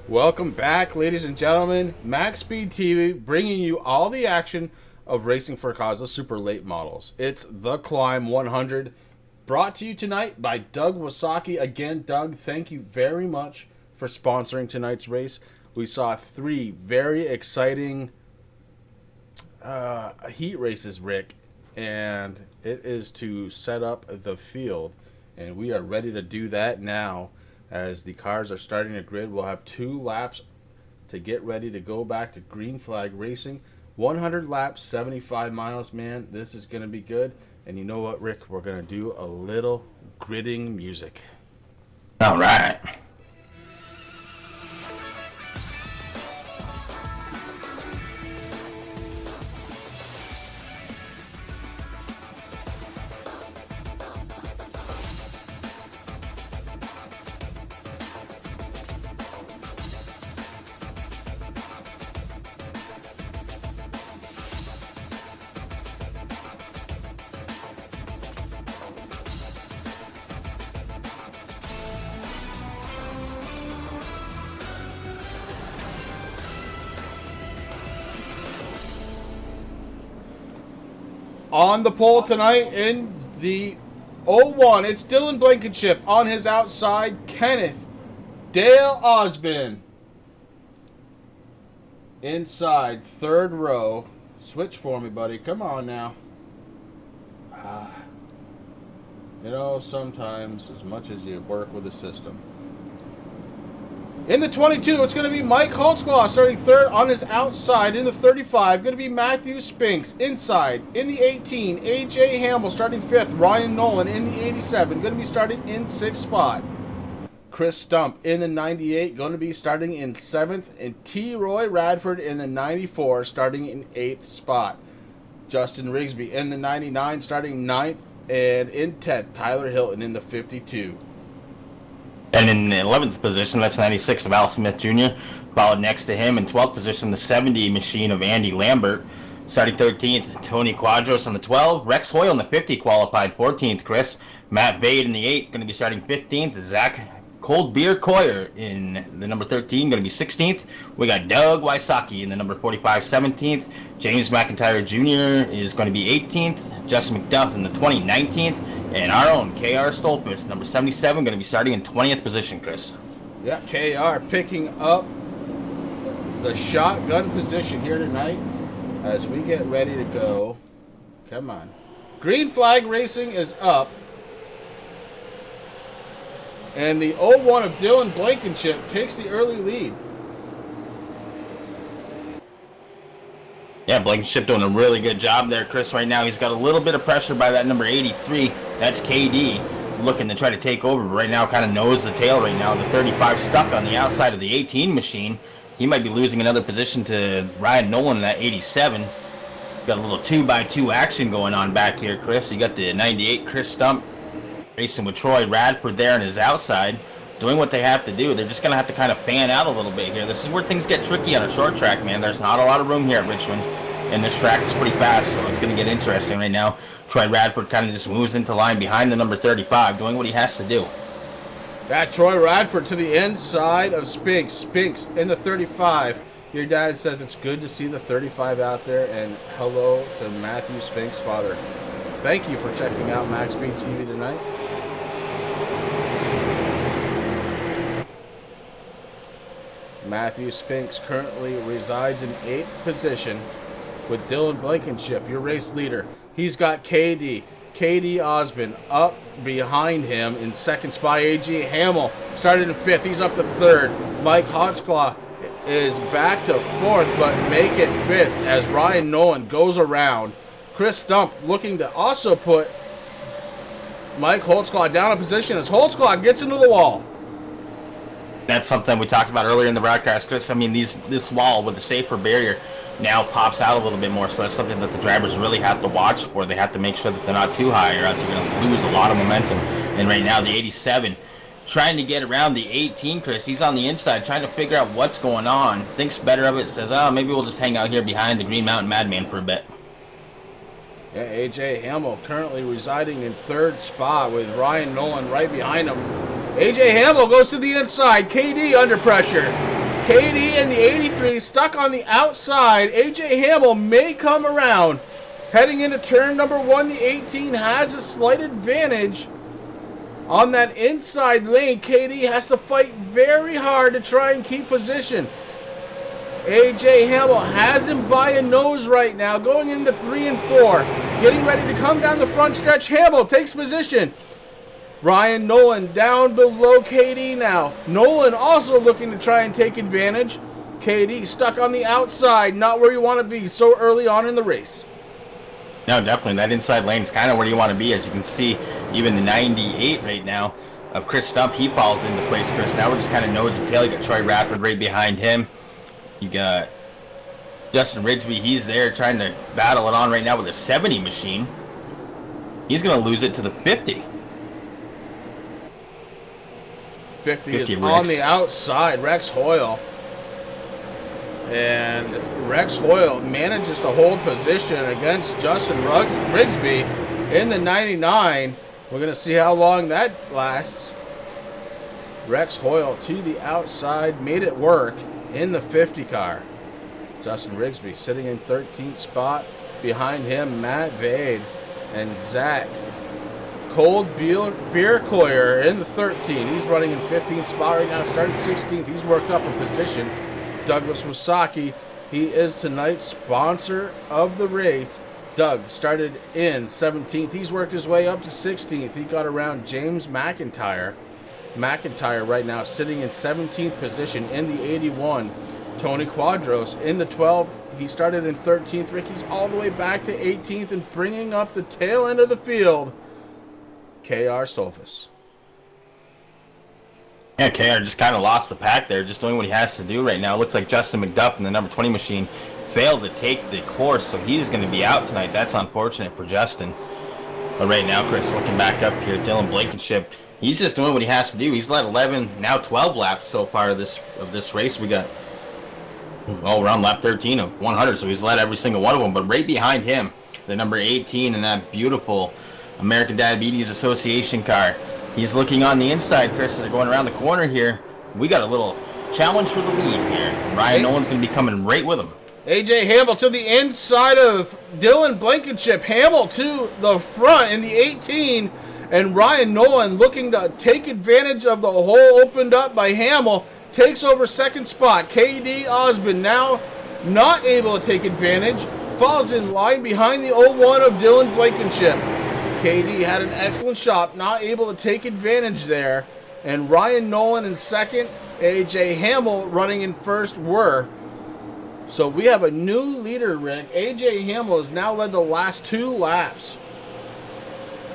Welcome back, ladies and gentlemen. MaxSpeedTV bringing you all the action of racing for a cause, the super late models. It's the Climb 100, brought to you tonight by Doug Wasaki. Again, Doug, thank you very much for sponsoring tonight's race. We saw 3 very exciting heat races, Rick, and it is to set up the field, and we are ready to do that now. As the cars are starting to grid, we'll have 2 laps to get ready to go back to green flag racing. 100 laps, 75 miles, man. This is going to be good. And you know what, Rick? We're going to do a little gridding music. All right. On the pole tonight in the 01, it's Dylan Blankenship. On his outside, Kenneth Dale Osbin. Inside, 3rd row. Switch for me, buddy. Come on now. You know, sometimes, as much as you work with the system. In the 22, it's going to be Mike Holtzclaw starting 3rd on his outside. In the 35, going to be Matthew Spinks. Inside, in the 18, AJ Hamill starting 5th. Ryan Nolan in the 87, going to be starting in 6th spot. Chris Stump in the 98, going to be starting in 7th. And T. Roy Radford in the 94, starting in 8th spot. Justin Rigsby in the 99, starting 9th. And in 10th, Tyler Hilton in the 52. And in the 11th position, that's 96 of Al Smith Jr. Followed next to him in 12th position, the 70 machine of Andy Lambert. Starting 13th, Tony Quadros on the 12. Rex Hoyle on the 50 qualified 14th, Chris. Matt Vade in the 8, going to be starting 15th. Zach Cold Beer Coyer in the number 13, going to be 16th. We got Doug Wysocki in the number 45, 17th. James McIntyre Jr. is going to be 18th. Justin McDuff in the 20, 19th. And our own KR Stolpus, number 77, going to be starting in 20th position, Chris. Yeah, KR picking up the shotgun position here tonight as we get ready to go. Come on. Green flag racing is up. And the 01 of Dylan Blankenship takes the early lead. Yeah, Blankenship doing a really good job there, Chris. Right now, he's got a little bit of pressure by that number 83. That's KD looking to try to take over. But right now, kind of nose the tail right now. The 35 stuck on the outside of the 18 machine. He might be losing another position to Ryan Nolan in that 87. Got a little 2x2 action going on back here, Chris. You got the 98 Chris Stump racing with Troy Radford there on his outside, doing what they have to do. They're just going to have to kind of fan out a little bit here. This is where things get tricky on a short track, man. There's not a lot of room here at Richmond, and this track is pretty fast, so it's going to get interesting right now. Troy Radford kind of just moves into line behind the number 35, doing what he has to do. Got Troy Radford to the inside of Spinks. Spinks in the 35. Your dad says it's good to see the 35 out there, and hello to Matthew Spinks' father. Thank you for checking out MaxSpeedTV tonight. Matthew Spinks currently resides in 8th position with Dylan Blankenship, your race leader. He's got KD Osbin up behind him in 2nd spot. AJ Hamill started in 5th. He's up to 3rd. Mike Hotzclaw is back to 4th, but make it 5th as Ryan Nolan goes around. Chris Stump looking to also put Mike Holtzclaw down in position as Holtzclaw gets into the wall. That's something we talked about earlier in the broadcast, Chris. I mean, this wall with the safer barrier now pops out a little bit more, so that's something that the drivers really have to watch for. They have to make sure that they're not too high, or else you're going to lose a lot of momentum. And right now, the 87 trying to get around the 18, Chris. He's on the inside trying to figure out what's going on. Thinks better of it, says, oh, maybe we'll just hang out here behind the Green Mountain Madman for a bit. Yeah, AJ Hamill currently residing in 3rd spot with Ryan Nolan right behind him. AJ Hamill goes to the inside. KD under pressure. KD and the 83 stuck on the outside. AJ Hamill may come around. Heading into turn number 1, the 18 has a slight advantage on that inside lane. KD has to fight very hard to try and keep position. AJ Hamill has him by a nose right now, going into 3 and 4. Getting ready to come down the front stretch. Hamill takes position. Ryan Nolan down below KD now. Nolan also looking to try and take advantage. KD stuck on the outside, not where you want to be so early on in the race. No, definitely. That inside lane is kind of where you want to be. As you can see, even the 98 right now of Chris Stump, he falls into place, Chris. Now we're just kind of nose to tail. You got Troy Radford right behind him. You got Justin Rigsby. He's there trying to battle it on right now with a 70 machine. He's going to lose it to the 50. 50 is on the outside. Rex Hoyle. And Rex Hoyle manages to hold position against Justin Rigsby in the 99. We're going to see how long that lasts. Rex Hoyle to the outside, made it work in the 50 car. Justin Rigsby sitting in 13th spot. Behind him, Matt Vade and Zach Cold Beer Coyer in the 13. He's running in 15th spot right now, started 16th. He's worked up in position. Douglas Wasaki, he is tonight's sponsor of the race. Doug started in 17th. He's worked his way up to 16th. He got around James McIntyre. McIntyre right now sitting in 17th position in the 81. Tony Quadros in the 12. He started in 13th. Ricky's all the way back to 18th and bringing up the tail end of the field. KR Stolfus. Yeah, KR just kind of lost the pack there, just doing what he has to do right now. It looks like Justin McDuff in the number 20 machine failed to take the course, so he's going to be out tonight. That's unfortunate for Justin. But right now, Chris, looking back up here, Dylan Blankenship, he's just doing what he has to do. He's led 11, now 12 laps so far of this race. We got, we're on lap 13 of 100, so he's led every single one of them. But right behind him, the number 18 in that beautiful American Diabetes Association car. He's looking on the inside, Chris, as they're going around the corner here. We got a little challenge for the lead here. Ryan Nolan's going to be coming right with him. AJ Hamill to the inside of Dylan Blankenship. Hamill to the front in the 18. And Ryan Nolan looking to take advantage of the hole opened up by Hamill. Takes over second spot. KD Osmond now not able to take advantage. Falls in line behind the 01 of Dylan Blankenship. KD had an excellent shot, not able to take advantage there. And Ryan Nolan in second, AJ Hamill running in first were. So we have a new leader, Rick. AJ Hamill has now led the last 2 laps.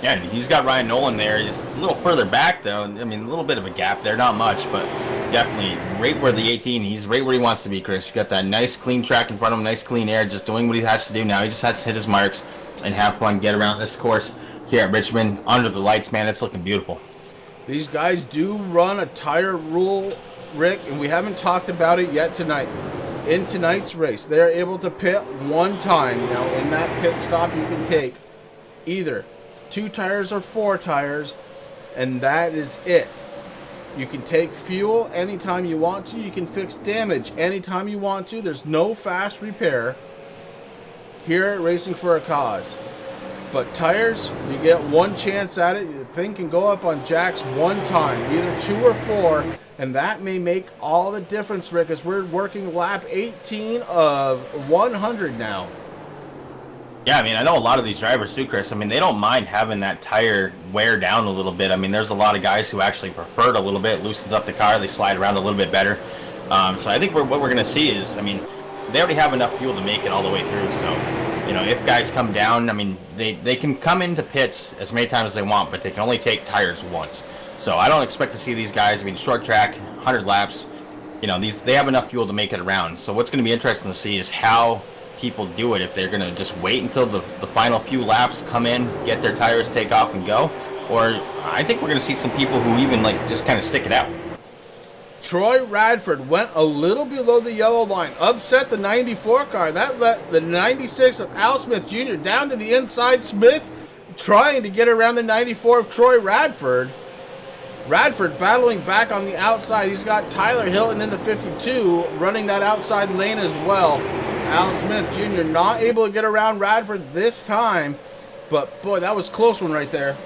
Yeah, he's got Ryan Nolan there. He's a little further back, though. I mean, a little bit of a gap there, not much, but definitely right where the 18, he's right where he wants to be, Chris. He's got that nice, clean track in front of him, nice, clean air, just doing what he has to do now. He just has to hit his marks and have fun, get around this course here at Richmond. Under the lights, man, it's looking beautiful. These guys do run a tire rule, Rick, and we haven't talked about it yet tonight. In tonight's race, they're able to pit 1 time. Now, in that pit stop, you can take either 2 tires or 4 tires, and that is it. You can take fuel anytime you want to. You can fix damage anytime you want to. There's no fast repair here at Racing for a Cause. But tires, you get 1 chance at it. The thing can go up on jacks 1 time, either 2 or 4, and that may make all the difference, Rick, as we're working lap 18 of 100 now. Yeah, I mean, I know a lot of these drivers too, Chris. I mean, they don't mind having that tire wear down a little bit. I mean, there's a lot of guys who actually prefer it a little bit, loosens up the car, they slide around a little bit better. So I think what we're going to see is, I mean, they already have enough fuel to make it all the way through, so, you know, if guys come down, I mean, they can come into pits as many times as they want, but they can only take tires once. So I don't expect to see these guys, I mean, short track, 100 laps, you know, they have enough fuel to make it around. So what's going to be interesting to see is how people do it, if they're going to just wait until the final few laps, come in, get their tires, take off, and go. Or I think we're going to see some people who even, like, just kind of stick it out. Troy Radford went a little below the yellow line, upset the 94 car. That let the 96 of Al Smith Jr. down to the inside. Smith trying to get around the 94 of Troy Radford. Radford battling back on the outside. He's got Tyler Hilton in the 52 running that outside lane as well. Al Smith Jr. not able to get around Radford this time, but boy, that was a close one right there.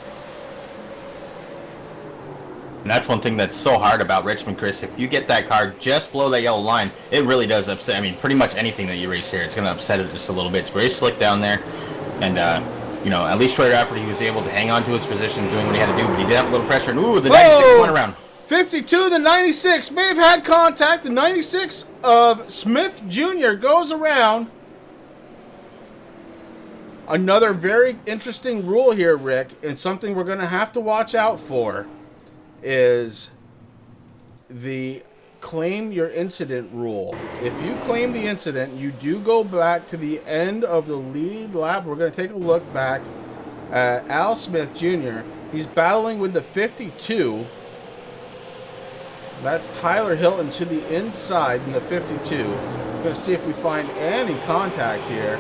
And that's one thing that's so hard about Richmond, Chris. If you get that car just below that yellow line, it really does upset. I mean, pretty much anything that you race here, it's going to upset it just a little bit. It's very slick down there. And, you know, at least Troy Radford, he was able to hang on to his position, doing what he had to do. But he did have a little pressure. And, ooh, the 96 went around. 52, the 96 may have had contact. The 96 of Smith Jr. goes around. Another very interesting rule here, Rick, and something we're going to have to watch out for is the claim your incident rule. If you claim the incident, you do go back to the end of the lead lap. We're going to take a look back at Al Smith Jr. He's battling with the 52. That's Tyler Hilton to the inside in the 52. We're going to see if we find any contact here.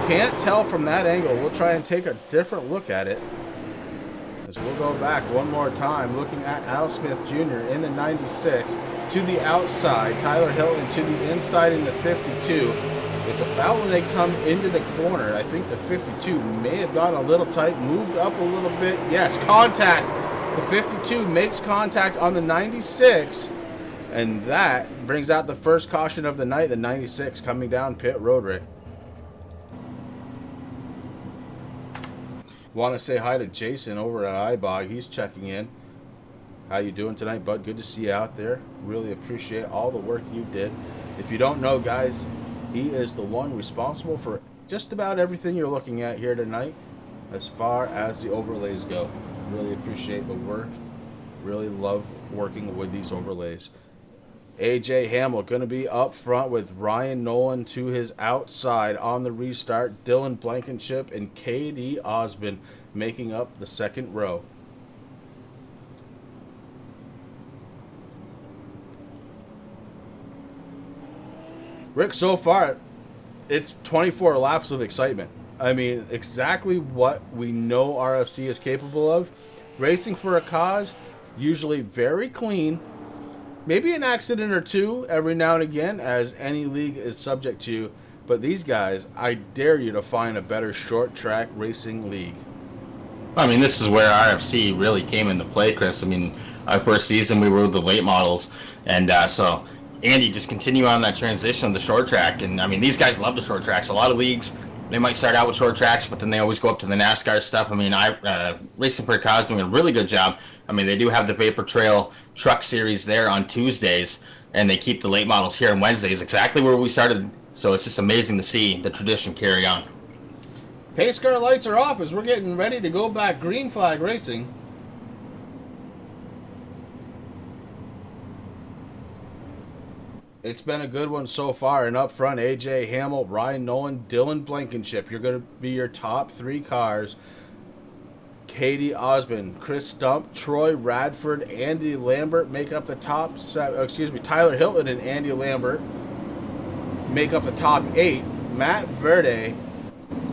Can't tell from that angle. We'll try and take a different look at it. As we'll go back one more time, looking at Al Smith Jr. in the 96 to the outside. Tyler Hilton to the inside in the 52. It's about when they come into the corner. I think the 52 may have gone a little tight, moved up a little bit. Yes, contact. The 52 makes contact on the 96, and that brings out the first caution of the night. The 96 coming down pit road, Rick. Want to say hi to Jason over at iBog. He's checking in. How you doing tonight, bud? Good to see you out there. Really appreciate all the work you did. If you don't know, guys, he is the one responsible for just about everything you're looking at here tonight as far as the overlays go. Really appreciate the work. Really love working with these overlays. AJ Hamill going to be up front with Ryan Nolan to his outside on the restart. Dylan Blankenship and KD Osmond making up the second row. Rick, so far, it's 24 laps of excitement. I mean, exactly what we know RFC is capable of. Racing for a cause, usually very clean. Maybe an accident or two every now and again, as any league is subject to. But these guys, I dare you to find a better short track racing league. I mean, this is where RFC really came into play, Chris. I mean, our first season we were with the late models. And so Andy just continue on that transition of the short track. And I mean, these guys love the short tracks. A lot of leagues, they might start out with short tracks, but then they always go up to the NASCAR stuff. I mean, Racing for a Cause doing a really good job. I mean, they do have the Vapor Trail Truck Series there on Tuesdays, and they keep the late models here on Wednesdays, exactly where we started. So it's just amazing to see the tradition carry on. Pace car lights are off as we're getting ready to go back green flag racing. It's been a good one so far, and up front, AJ Hamill, Ryan Nolan, Dylan Blankenship. You're going to be your top three cars. Katie Osmond, Chris Stump, Troy Radford, Andy Lambert make up the top seven. Tyler Hilton and Andy Lambert make up the top 8. Matt Verde,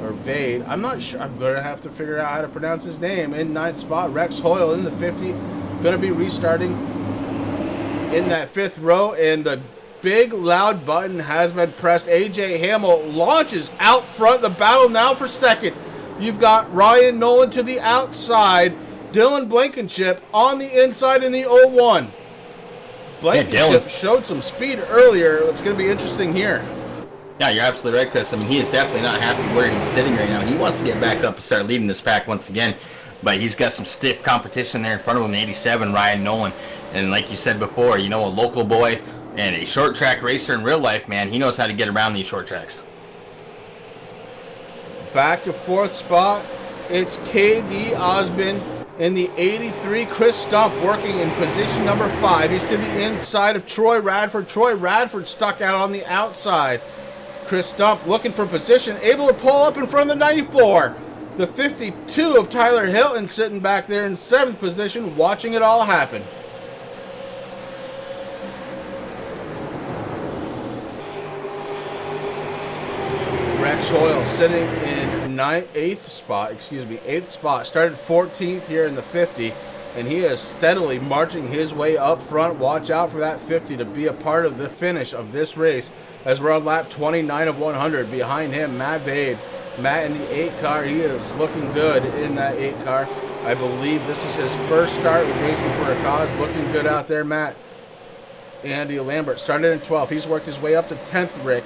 or Vade, I'm not sure. I'm going to have to figure out how to pronounce his name. In 9th spot, Rex Hoyle in the 50. Going to be restarting in that 5th row, and the big loud button has been pressed. AJ Hamill launches out front. The battle now for second. You've got Ryan Nolan to the outside. Dylan Blankenship on the inside in the 01. Blankenship showed some speed earlier. It's going to be interesting here. Yeah, you're absolutely right, Chris. I mean, he is definitely not happy where he's sitting right now. He wants to get back up and start leading this pack once again. But he's got some stiff competition there in front of him, 87, Ryan Nolan. And like you said before, you know, a local boy and a short track racer in real life, man, he knows how to get around these short tracks. Back to 4th spot, it's KD Osmond in the 83. Chris Stump working in position number 5. He's to the inside of Troy Radford. Troy Radford stuck out on the outside. Chris Stump looking for position, able to pull up in front of the 94. The 52 of Tyler Hilton sitting back there in 7th position, watching it all happen. Rex Hoyle sitting in 8th spot. Started 14th here in the 50. and he is steadily marching his way up front. Watch out for that 50 to be a part of the finish of this race, as we're on lap 29 of 100. Behind him, Matt Vade. Matt in the 8 car, he is looking good in that 8 car. I believe this is his first start with Racing for a Cause. Looking good out there, Matt. Andy Lambert started in 12th. He's worked his way up to 10th, Rick,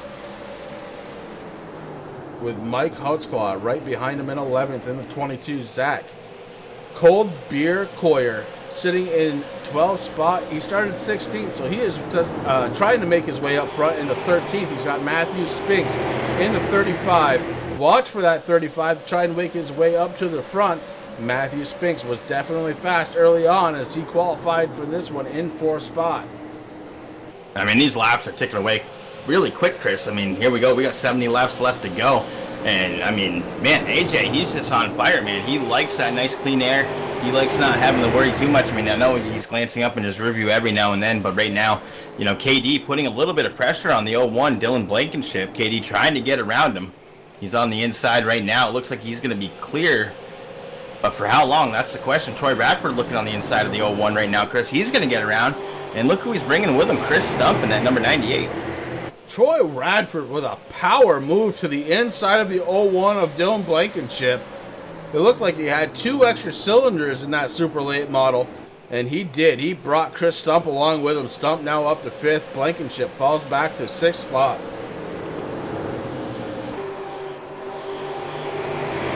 with Mike Holtzclaw right behind him in 11th. In the 22, Zach Cold Beer Coyer sitting in 12th spot. He started 16th, so he is trying to make his way up front in the 13th. He's got Matthew Spinks in the 35. Watch for that 35 to try and make his way up to the front. Matthew Spinks was definitely fast early on as he qualified for this one in 4th spot. I mean, these laps are ticking away really quick, Chris. I mean, here we go. We got 70 laps left to go. And, I mean, man, AJ, he's just on fire, man. He likes that nice clean air. He likes not having to worry too much. I mean, I know he's glancing up in his review every now and then, but right now, you know, KD putting a little bit of pressure on the 01 Dylan Blankenship. KD trying to get around him. He's on the inside right now. It looks like he's going to be clear. But for how long? That's the question. Troy Radford looking on the inside of the 01 right now, Chris. He's going to get around. And look who he's bringing with him, Chris Stump in that number 98. Troy Radford with a power move to the inside of the 01 of Dylan Blankenship. It looked like he had 2 extra cylinders in that super late model, and he did. He brought Chris Stump along with him. Stump now up to 5th. Blankenship falls back to 6th spot.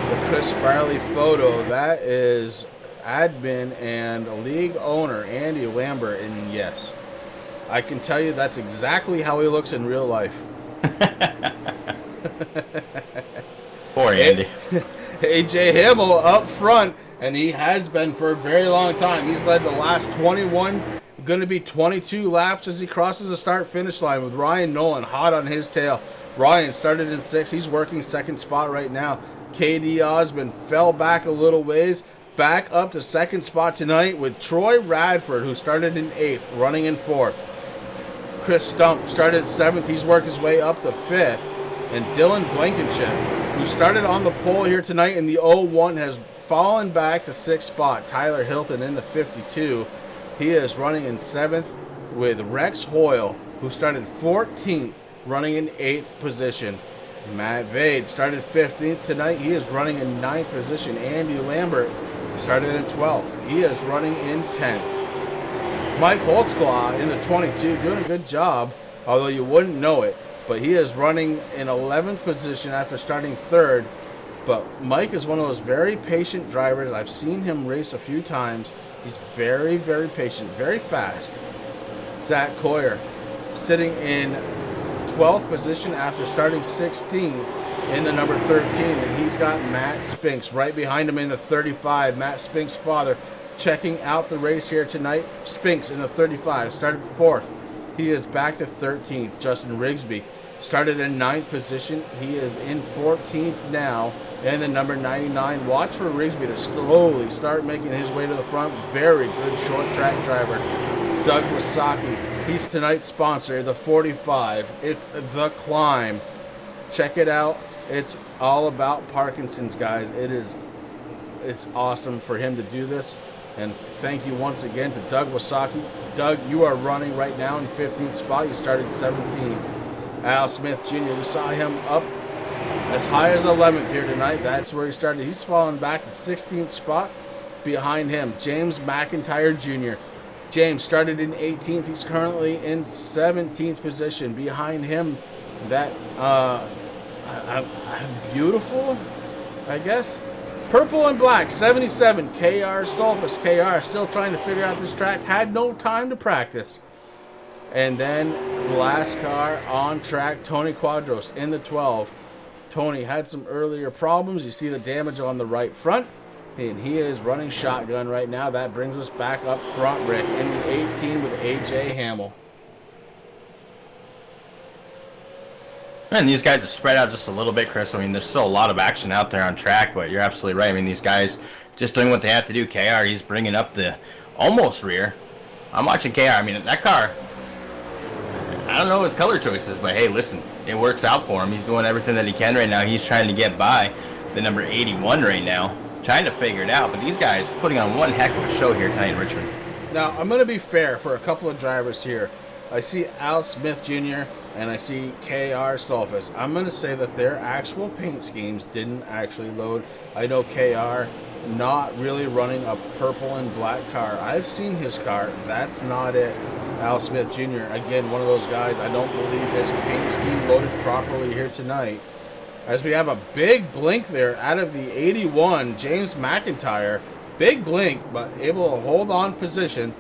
The Chris Farley photo, that is admin and league owner Andy Lambert, and yes, I can tell you that's exactly how he looks in real life. Poor Andy. AJ Hamill up front, and he has been for a very long time. He's led the last 21, going to be 22 laps as he crosses the start-finish line with Ryan Nolan hot on his tail. Ryan started in 6th. He's working 2nd spot right now. KD Osmond fell back a little ways, back up to 2nd spot tonight with Troy Radford, who started in 8th, running in 4th. Chris Stump started 7th. He's worked his way up to 5th. And Dylan Blankenship, who started on the pole here tonight in the 01, has fallen back to 6th spot. Tyler Hilton in the 52. He is running in 7th with Rex Hoyle, who started 14th, running in 8th position. Matt Vade started 15th tonight. He is running in 9th position. Andy Lambert started in 12th. He is running in 10th. Mike Holtzclaw in the 22, doing a good job, although you wouldn't know it. But he is running in 11th position after starting 3rd. But Mike is one of those very patient drivers. I've seen him race a few times. He's very, very patient, very fast. Zach Coyer sitting in 12th position after starting 16th in the number 13. And he's got Matt Spinks right behind him in the 35. Matt Spinks' father checking out the race here tonight. Spinks in the 35 started 4th. He is back to 13th. Justin Rigsby started in 9th position. He is in 14th now. And the number 99. Watch for Rigsby to slowly start making his way to the front. Very good short track driver. Doug Wasaki. He's tonight's sponsor, the 45. It's The Climb. Check it out. It's all about Parkinson's, guys. It's awesome for him to do this. And thank you once again to Doug Wasaki. Doug, you are running right now in 15th spot. You started 17th. Al Smith Jr., we saw him up as high as 11th here tonight. That's where he started. He's fallen back to 16th spot. Behind him, James McIntyre Jr. James started in 18th. He's currently in 17th position. Behind him, that beautiful, I guess, purple and black, 77, KR Stolfus. KR still trying to figure out this track. Had no time to practice. And then last car on track, Tony Quadros in the 12. Tony had some earlier problems. You see the damage on the right front. And he is running shotgun right now. That brings us back up front, Rick, in the 18 with AJ Hamill. And these guys are spread out just a little bit, Chris. I mean, there's still a lot of action out there on track, but you're absolutely right. I mean, these guys just doing what they have to do. KR, he's bringing up the almost rear. I'm watching KR. I mean, that car, I don't know his color choices, but hey, listen, it works out for him. He's doing everything that he can right now. He's trying to get by the number 81 right now. trying to figure it out. But these guys putting on one heck of a show here tonight in Richmond. Now, I'm going to be fair for a couple of drivers here. I see Al Smith Jr. and I see KR Stolfus. I'm going to say that their actual paint schemes didn't actually load. I know KR not really running a purple and black car. I've seen his car. That's not it. Al Smith Jr., again, one of those guys, I don't believe his paint scheme loaded properly here tonight. As we have a big blink there out of the 81, James McIntyre. Big blink, but able to hold on position.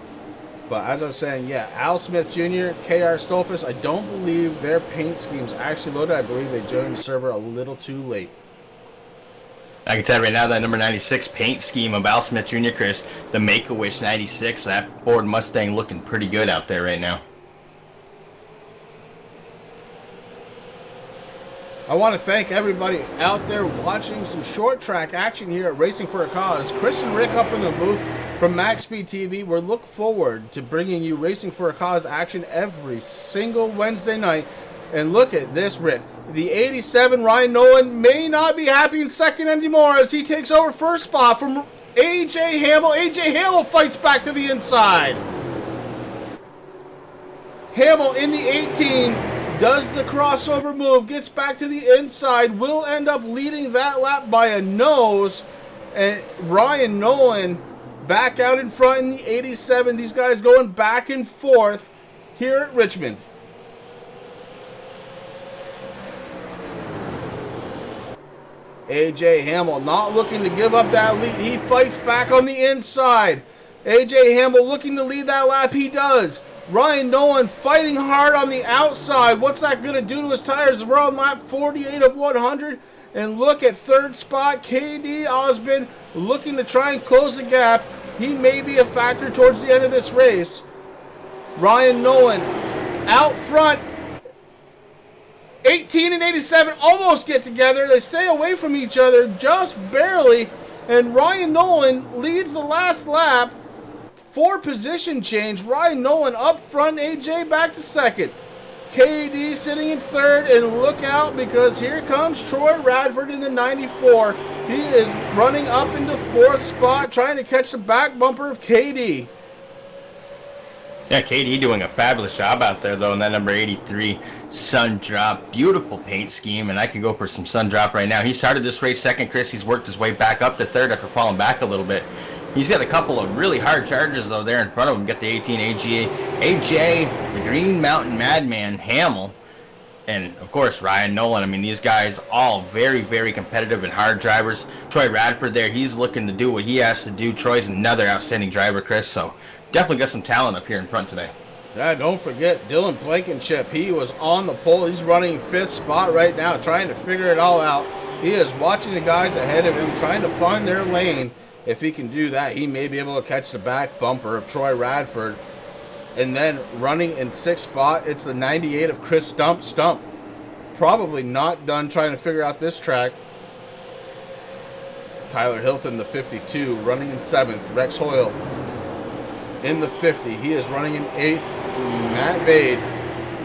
But as I was saying, yeah, Al Smith Jr., KR Stolfus, I don't believe their paint schemes actually loaded. I believe they joined the server a little too late. I can tell you right now that number 96 paint scheme of Al Smith Jr., Chris, the Make-A-Wish 96, that Ford Mustang looking pretty good out there right now. I want to thank everybody out there watching some short track action here at Racing for a Cause. Chris and Rick up in the booth from MaxSpeedTV. We look forward to bringing you Racing for a Cause action every single Wednesday night. And look at this, Rick. The 87 Ryan Nolan may not be happy in second anymore as he takes over first spot from AJ Hamill. AJ Hamill fights back to the inside. Hamill in the 18 does the crossover move, gets back to the inside, will end up leading that lap by a nose. And Ryan Nolan back out in front in the 87. These guys going back and forth here at Richmond. AJ Hamill not looking to give up that lead. He fights back on the inside. AJ Hamill looking to lead that lap. He does. Ryan Nolan fighting hard on the outside. What's that going to do to his tires? We're on lap 48 of 100. And look at third spot, KD Osmond looking to try and close the gap. He may be a factor towards the end of this race. Ryan Nolan out front. 18 and 87 almost get together. They stay away from each other just barely. And Ryan Nolan leads the last lap. 4 position change. Ryan Nolan up front. AJ back to second. KD sitting in third. And look out because here comes Troy Radford in the 94. He is running up into fourth spot trying to catch the back bumper of KD. Yeah, KD doing a fabulous job out there, though, in that number 83 Sun Drop. Beautiful paint scheme, and I could go for some Sun Drop right now. He started this race second, Chris. He's worked his way back up to third after falling back a little bit. He's got a couple of really hard charges, though, there in front of him. Got the 18 AJ, the Green Mountain Madman, Hamill, and, of course, Ryan Nolan. I mean, these guys all very, very competitive and hard drivers. Troy Radford there, he's looking to do what he has to do. Troy's another outstanding driver, Chris, so definitely got some talent up here in front today. Yeah, don't forget Dylan Blankenship. He was on the pole. He's running 5th spot right now, trying to figure it all out. He is watching the guys ahead of him, trying to find their lane. If he can do that, he may be able to catch the back bumper of Troy Radford. And then running in 6th spot, it's the 98 of Chris Stump. Probably not done trying to figure out this track. Tyler Hilton, the 52, running in 7th. Rex Hoyle in the 50. He is running in 8th. Matt Vade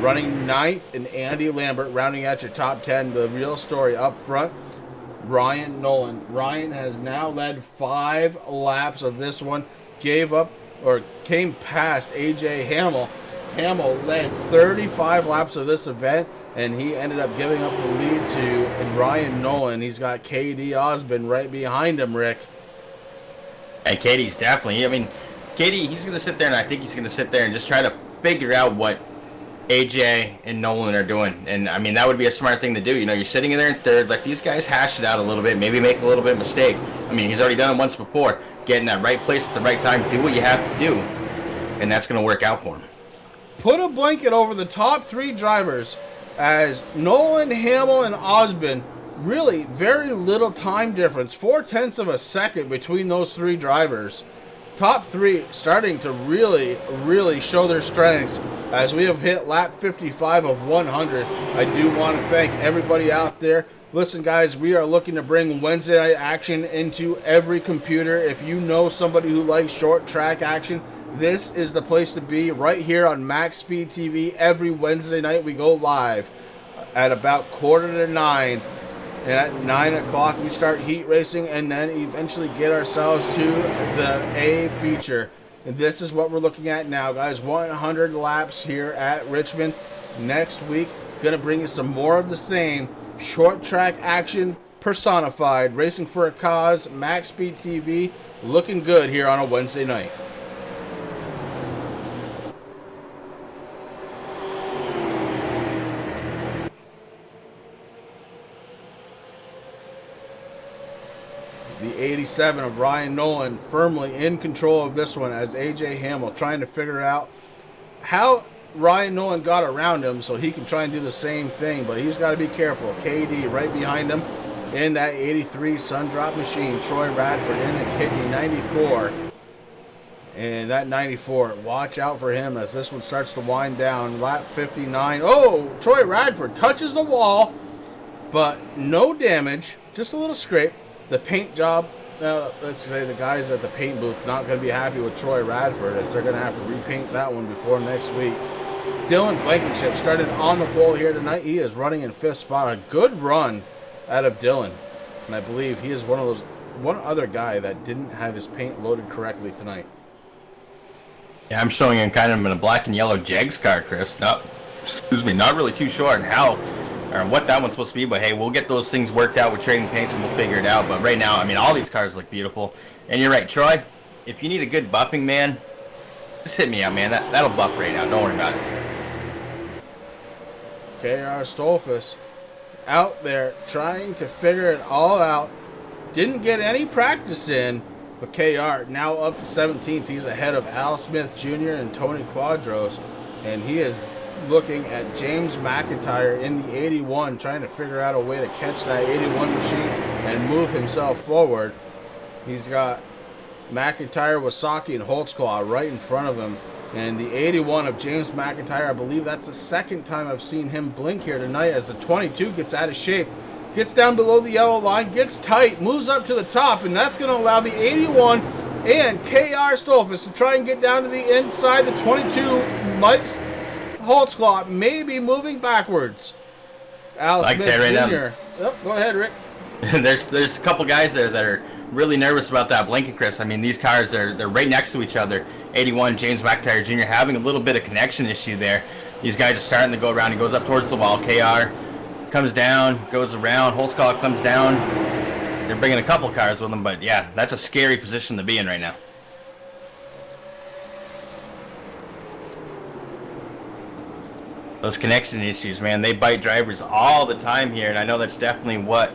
running 9th. And Andy Lambert rounding out your top 10. The real story up front, Ryan Nolan. Ryan has now led 5 laps of this one. Gave up or came past AJ Hamill. Hamill led 35 laps of this event, and he ended up giving up the lead to Ryan Nolan. He's got KD Osmond right behind him, Rick. And KD's definitely, I mean, KD, he's going to sit there, and I think he's going to sit there and just try to figure out what AJ and Nolan are doing. And, I mean, that would be a smart thing to do. You know, you're sitting in there in third. Let these guys hash it out a little bit, maybe make a little bit of mistake. I mean, he's already done it once before. Get in that right place at the right time. Do what you have to do, and that's going to work out for him. Put a blanket over the top 3 drivers as Nolan, Hamill, and Osmond. Really very little time difference. 0.4 of a second between those 3 drivers. Top 3 starting to really show their strengths as we have hit lap 55 of 100. I do want to thank everybody out there. Listen, guys, we are looking to bring Wednesday night action into every computer. If you know somebody who likes short track action, this is the place to be right here on MaxSpeedTV. Every Wednesday night we go live at about 8:45. And at 9 o'clock, we start heat racing and then eventually get ourselves to the A feature. And this is what we're looking at now, guys. 100 laps here at Richmond. Next week, going to bring you some more of the same short track action personified. Racing for a Cause, MaxSpeedTV, looking good here on a Wednesday night. The 87 of Ryan Nolan firmly in control of this one as AJ Hamill trying to figure out how Ryan Nolan got around him so he can try and do the same thing, but he's got to be careful. KD right behind him in that 83 Sundrop machine. Troy Radford in the Kidney 94. And that 94, watch out for him as this one starts to wind down. Lap 59. Oh, Troy Radford touches the wall, but no damage, just a little scrape. The paint job, let's say the guys at the paint booth not going to be happy with Troy Radford as they're going to have to repaint that one before next week. Dylan Blankenship started on the pole here tonight. He is running in 5th spot. A good run out of Dylan. And I believe he is one other guy that didn't have his paint loaded correctly tonight. Yeah, I'm showing him kind of in a black and yellow Jags car, Chris. Not really too sure on how or what that one's supposed to be, but hey, we'll get those things worked out with trading paints and we'll figure it out. But right now, I mean, all these cars look beautiful. And you're right, Troy, if you need a good buffing, man, just hit me out, man. That'll buff right now. Don't worry about it. KR Stolfus out there trying to figure it all out. Didn't get any practice in, but KR now up to 17th. He's ahead of Al Smith Jr. and Tony Quadros, and he is looking at James McIntyre in the 81, trying to figure out a way to catch that 81 machine and move himself forward. He's got McIntyre, Wasaki, and Holtzclaw right in front of him. And the 81 of James McIntyre, I believe that's the second time I've seen him blink here tonight as the 22 gets out of shape. Gets down below the yellow line, gets tight, moves up to the top, and that's going to allow the 81 and KR Stolfus to try and get down to the inside. The 22, Mike's Holtzclaw may be moving backwards. Al Smith Jr. Oh, go ahead, Rick. There's a couple guys there that are really nervous about that blinking, Chris. I mean, these cars, they're right next to each other. 81, James McIntyre Jr. having a little bit of connection issue there. These guys are starting to go around. He goes up towards the wall. KR comes down, goes around. Holtzclaw comes down. They're bringing a couple cars with them, but yeah, that's a scary position to be in right now. Those connection issues, man, they bite drivers all the time here, and I know that's definitely what,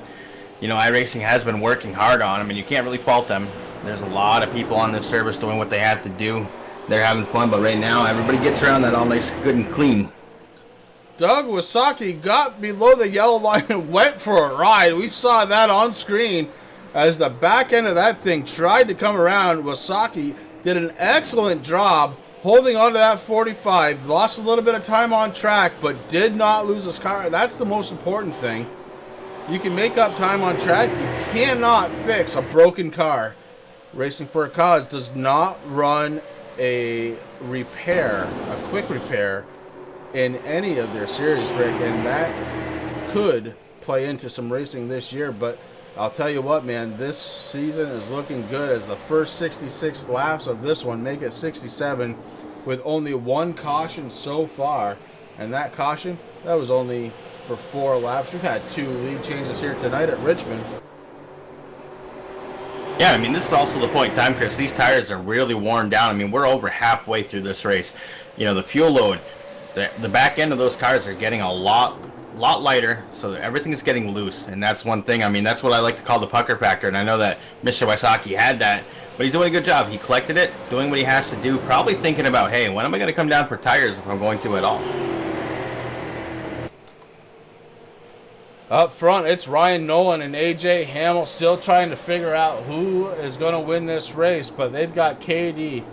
iRacing has been working hard on. I mean, you can't really fault them. There's a lot of people on this service doing what they have to do. They're having fun, but right now, everybody gets around that all nice, good, and clean. Doug Wasaki got below the yellow line and went for a ride. We saw that on screen as the back end of that thing tried to come around. Wasaki did an excellent job holding on to that 45. Lost a little bit of time on track, but did not lose his car. That's the most important thing. You can make up time on track. You cannot fix a broken car. Racing for a Cause does not run a quick repair in any of their series, Rick, and that could play into some racing this year. But I'll tell you what, man, this season is looking good as the first 66 laps of this one make it 67 with only one caution so far. And that caution, that was only for 4 laps. We've had 2 lead changes here tonight at Richmond. Yeah, I mean, this is also the point in time, Chris. These tires are really worn down. I mean, we're over halfway through this race. The fuel load, the back end of those cars are getting a lot lighter, so everything is getting loose, and that's one thing. I mean, that's what I like to call the pucker factor, and I know that Mr. Wasaki had that, but he's doing a good job. He collected it, doing what he has to do, probably thinking about, hey, when am I going to come down for tires if I'm going to at all? Up front, it's Ryan Nolan and AJ Hamill still trying to figure out who is going to win this race, but they've got KD,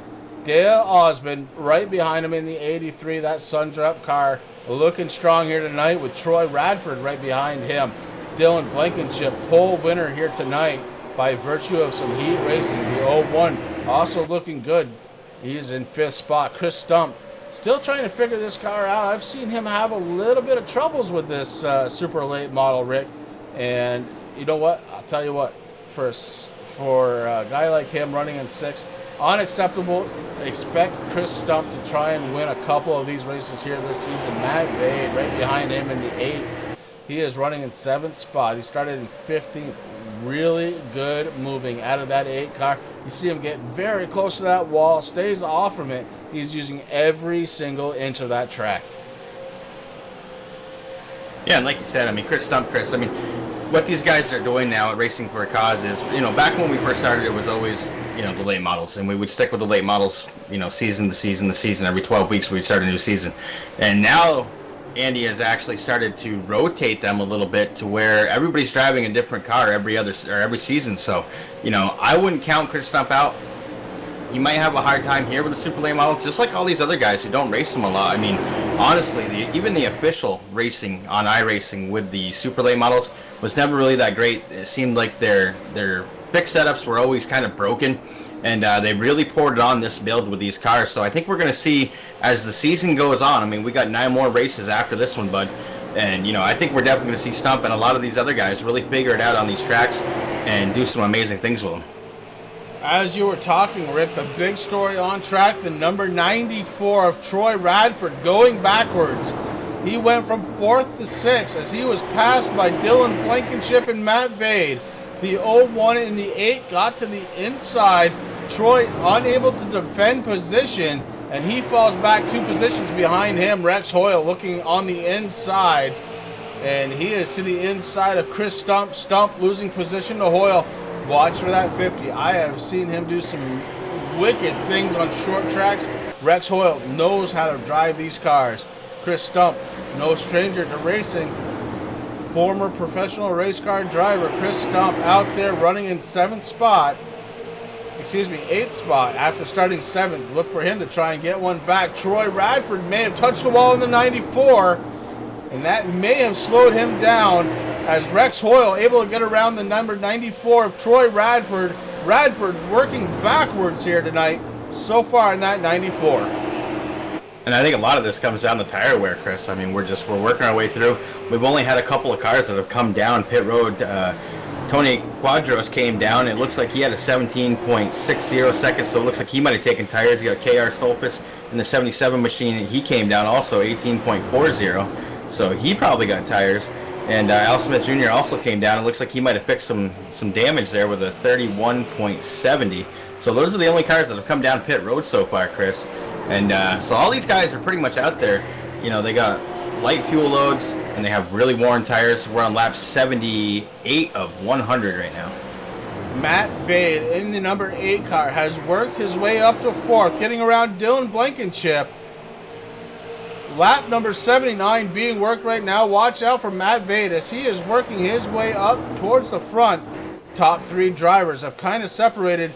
Dale Osmond right behind him in the 83, that Sundrop car, looking strong here tonight with Troy Radford right behind him. Dylan Blankenship, pole winner here tonight by virtue of some heat racing. The 01 also looking good. He's in 5th spot. Chris Stump still trying to figure this car out. I've seen him have a little bit of troubles with this super late model, Rick. And you know what? I'll tell you what. For a guy like him running in 6, unacceptable. Expect Chris Stump to try and win a couple of these races here this season. Matt Vade right behind him in the 8. He is running in 7th spot. He started in 15th. Really good moving out of that 8 car. You see him get very close to that wall, stays off from it. He's using every single inch of that track. Yeah, and like you said, I mean, Chris, I mean, what these guys are doing now at Racing for a Cause is, you know, back when we first started, it was always, you know, the late models, and we would stick with the late models, you know, season to season to season. Every 12 weeks we'd start a new season. And now Andy has actually started to rotate them a little bit to where everybody's driving a different car every season. So, you know, I wouldn't count Chris Stump out. He might have a hard time here with the super late model, just like all these other guys who don't race them a lot. I mean, honestly, even the official racing on iRacing with the super late models was never really that great. It seemed like their pick setups were always kind of broken, and they really poured it on this build with these cars. So I think we're going to see as the season goes on. I mean, we got 9 more races after this one, bud. And, you know, I think we're definitely going to see Stump and a lot of these other guys really figure it out on these tracks and do some amazing things with them. As you were talking, Rick, the big story on track, the number 94 of Troy Radford going backwards. He went from 4th to 6th as he was passed by Dylan Blankenship and Matt Vade. The 01 in the 8 got to the inside. Troy unable to defend position, and he falls back 2 positions behind him. Rex Hoyle looking on the inside, and he is to the inside of Chris Stump. Stump losing position to Hoyle. Watch for that 50. I have seen him do some wicked things on short tracks. Rex Hoyle knows how to drive these cars. Chris Stump, no stranger to racing. Former professional race car driver Chris Stump out there running in 8th spot after starting 7th. Look for him to try and get one back. Troy Radford may have touched the wall in the 94, and that may have slowed him down as Rex Hoyle able to get around the number 94 of Troy Radford. Radford working backwards here tonight so far in that 94. And I think a lot of this comes down to tire wear, Chris. I mean, we're working our way through. We've only had a couple of cars that have come down pit road. Tony Quadros came down. It looks like he had a 17.60 seconds, so it looks like he might have taken tires. You got KR Stolpis in the 77 machine. He came down also 18.40, so he probably got tires. And Al Smith Jr. also came down. It looks like he might have picked some damage there with a 31.70. So those are the only cars that have come down pit road so far, Chris. And so all these guys are pretty much out there. You know, they got light fuel loads, and they have really worn tires. We're on lap 78 of 100 right now. Matt Vade in the number 8 car has worked his way up to 4th, getting around Dylan Blankenship. Lap number 79 being worked right now. Watch out for Matt Vade as he is working his way up towards the front. Top 3 drivers have kind of separated.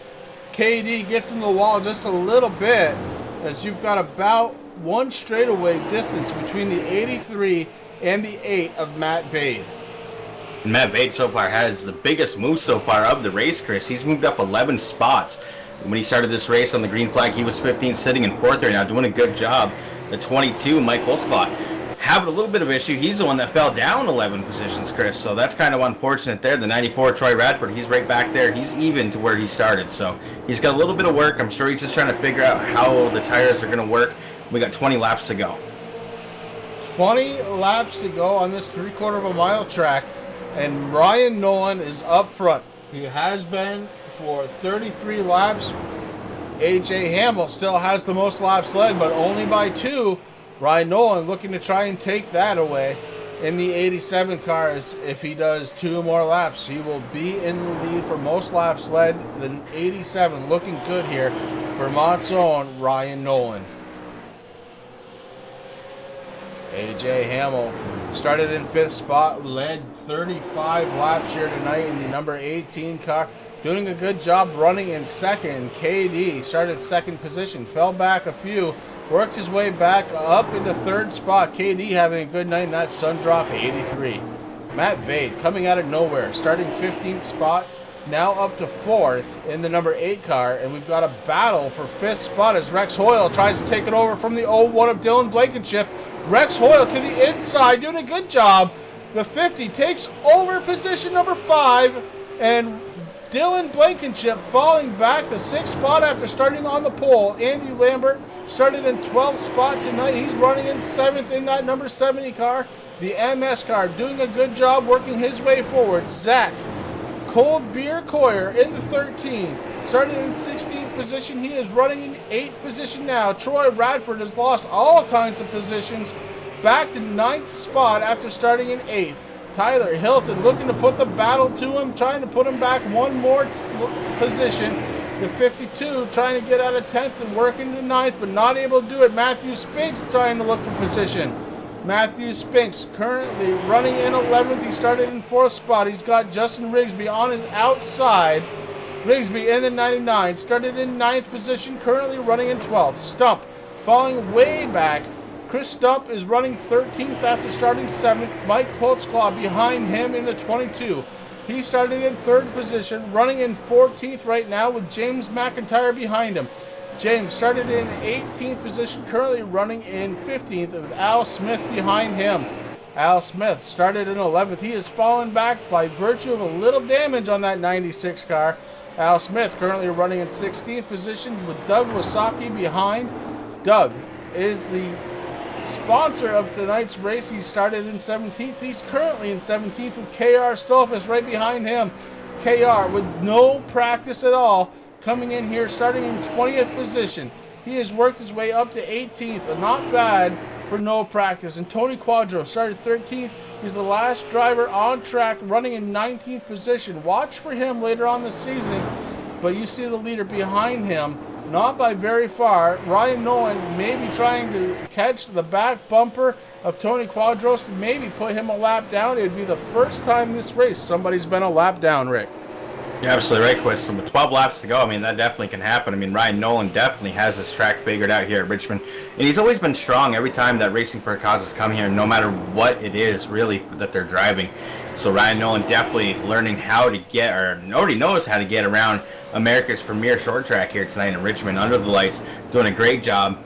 KD gets in the wall just a little bit as you've got about 1 straightaway distance between the 83 and the 8 of Matt Vade. And Matt Vade so far has the biggest move so far of the race, Chris. He's moved up 11 spots. When he started this race on the green flag, he was 15th, sitting in 4th right now, doing a good job. The 22, Mike Holzclaw, having a little bit of issue. He's the one that fell down 11 positions, Chris. So that's kind of unfortunate there. The 94, Troy Radford, he's right back there. He's even to where he started. So he's got a little bit of work. I'm sure he's just trying to figure out how the tires are going to work. We got 20 laps to go. 20 laps to go on this 3/4 of a mile track. And Ryan Nolan is up front. He has been for 33 laps. AJ Hamill still has the most laps led, but only by 2. Ryan Nolan looking to try and take that away in the 87 cars. If he does 2 more laps, he will be in the lead for most laps led. The 87 looking good here. Vermont's own Ryan Nolan. AJ Hamill started in 5th spot, led 35 laps here tonight in the number 18 car. Doing a good job running in 2nd. KD started 2nd position, fell back a few, worked his way back up into 3rd spot. KD having a good night in that Sundrop 83. Matt Vade coming out of nowhere, starting 15th spot, now up to 4th in the number 8 car, and we've got a battle for 5th spot as Rex Hoyle tries to take it over from the 01 of Dylan Blankenship. Rex Hoyle to the inside, doing a good job The 50 takes over position number 5, and Dylan Blankenship falling back to 6th spot after starting on the pole. Andy Lambert started in 12th spot tonight. He's running in 7th in that number 70 car. The MS car doing a good job working his way forward. Zach Cold Beer Coyer in the 13. Started in 16th position. He is running in 8th position now. Troy Radford has lost all kinds of positions. Back to 9th spot after starting in 8th. Tyler Hilton looking to put the battle to him, trying to put him back one more position. The 52 trying to get out of 10th and work into 9th, but not able to do it. Matthew Spinks trying to look for position. Matthew Spinks currently running in 11th. He started in 4th spot. He's got Justin Rigsby on his outside. Rigsby in the 99. Started in 9th position, currently running in 12th. Stump falling way back. Chris Stump is running 13th after starting 7th. Mike Holtzclaw behind him in the 22. He started in 3rd position, running in 14th right now with James McIntyre behind him. James started in 18th position, currently running in 15th with Al Smith behind him. Al Smith started in 11th. He has fallen back by virtue of a little damage on that 96 car. Al Smith currently running in 16th position with Doug Wasaki behind. Doug is the sponsor of tonight's race. He started in 17th. He's currently in 17th with KR Stolfus right behind him. KR with no practice at all coming in here starting in 20th position. He has worked his way up to 18th, not bad for no practice. And Tony Quadro started 13th. He's the last driver on track running in 19th position. Watch for him later on the season, but you see the leader behind him, not by very far. Ryan Nolan may be trying to catch the back bumper of Tony Quadros to maybe put him a lap down. It would be the first time this race somebody's been a lap down, Rick. You're absolutely right, Quist. So with 12 laps to go, I mean, that definitely can happen. I mean, Ryan Nolan definitely has this track figured out here at Richmond. And he's always been strong every time that Racing for a Cause has come here, no matter what it is, really, that they're driving. So Ryan Nolan definitely learning how to get, or already knows how to get around America's premier short track here tonight in Richmond under the lights, doing a great job.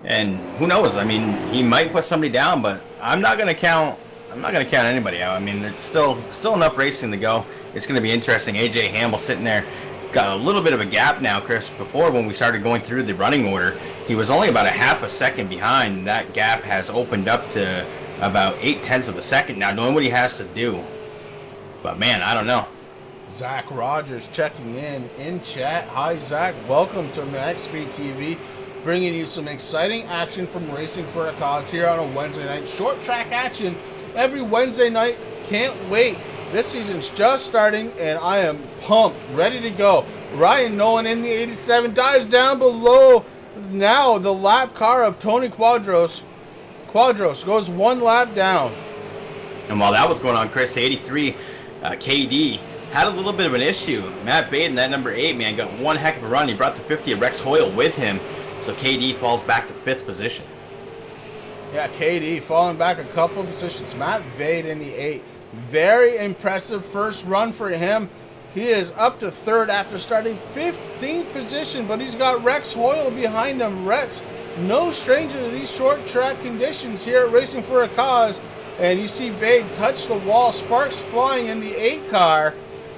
And who knows? I mean, he might put somebody down, but I'm not going to count anybody out. I mean, there's still enough racing to go. It's going to be interesting. AJ Hamel sitting there, got a little bit of a gap now, Chris. Before, when we started going through the running order, he was only about a half a second behind. That gap has opened up to about 0.8 of a second now, knowing what he has to do. But man, I don't know. Zach Rogers checking in chat. Hi, Zach. Welcome to MaxSpeedTV, bringing you some exciting action from Racing for a Cause here on a Wednesday night. Short track action every Wednesday night. Can't wait. This season's just starting, and I am pumped, ready to go. Ryan Nolan in the 87 dives down below now the lap car of Tony Quadros. Quadros goes one lap down. And while that was going on, Chris, 83 KD had a little bit of an issue. Matt Baden, that number 8, man, got one heck of a run. He brought the 50 of Rex Hoyle with him, so KD falls back to 5th position. Yeah, KD falling back a couple of positions. Matt Vade in the 8. Very impressive first run for him. He is up to 3rd after starting 15th position, but he's got Rex Hoyle behind him. Rex, no stranger to these short track conditions here at Racing for a Cause. And you see Vade touch the wall, sparks flying in the 8 car.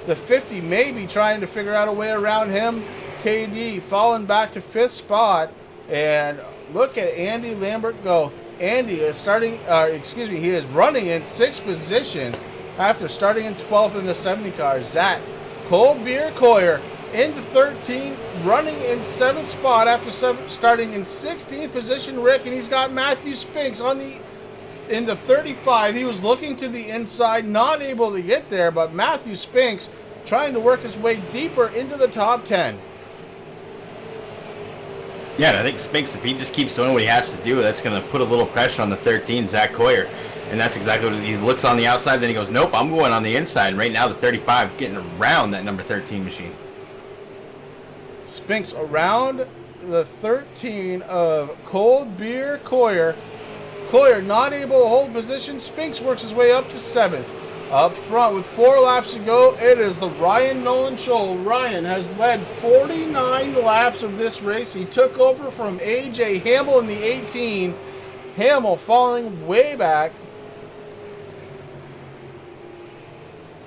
The 50 may be trying to figure out a way around him. KD falling back to 5th spot. And look at Andy Lambert go. Andy is he is running in 6th position after starting in 12th in the 70 car. Zach Cold Beer Coyer into 13, running in 7th spot after starting in 16th position, Rick, and he's got Matthew Spinks in the 35. He was looking to the inside, not able to get there, but Matthew Spinks trying to work his way deeper into the top 10. Yeah, and I think Spinks, if he just keeps doing what he has to do, that's going to put a little pressure on the 13, Zach Coyer. And that's exactly what he looks on the outside, then he goes, nope, I'm going on the inside. And right now, the 35 getting around that number 13 machine. Spinks around the 13 of Cold Beer Coyer. Coyer not able to hold position. Spinks works his way up to 7th. Up front with 4 laps to go, it is the Ryan Nolan show. Ryan has led 49 laps of this race. He took over from AJ Hamel in the 18. Hamel falling way back.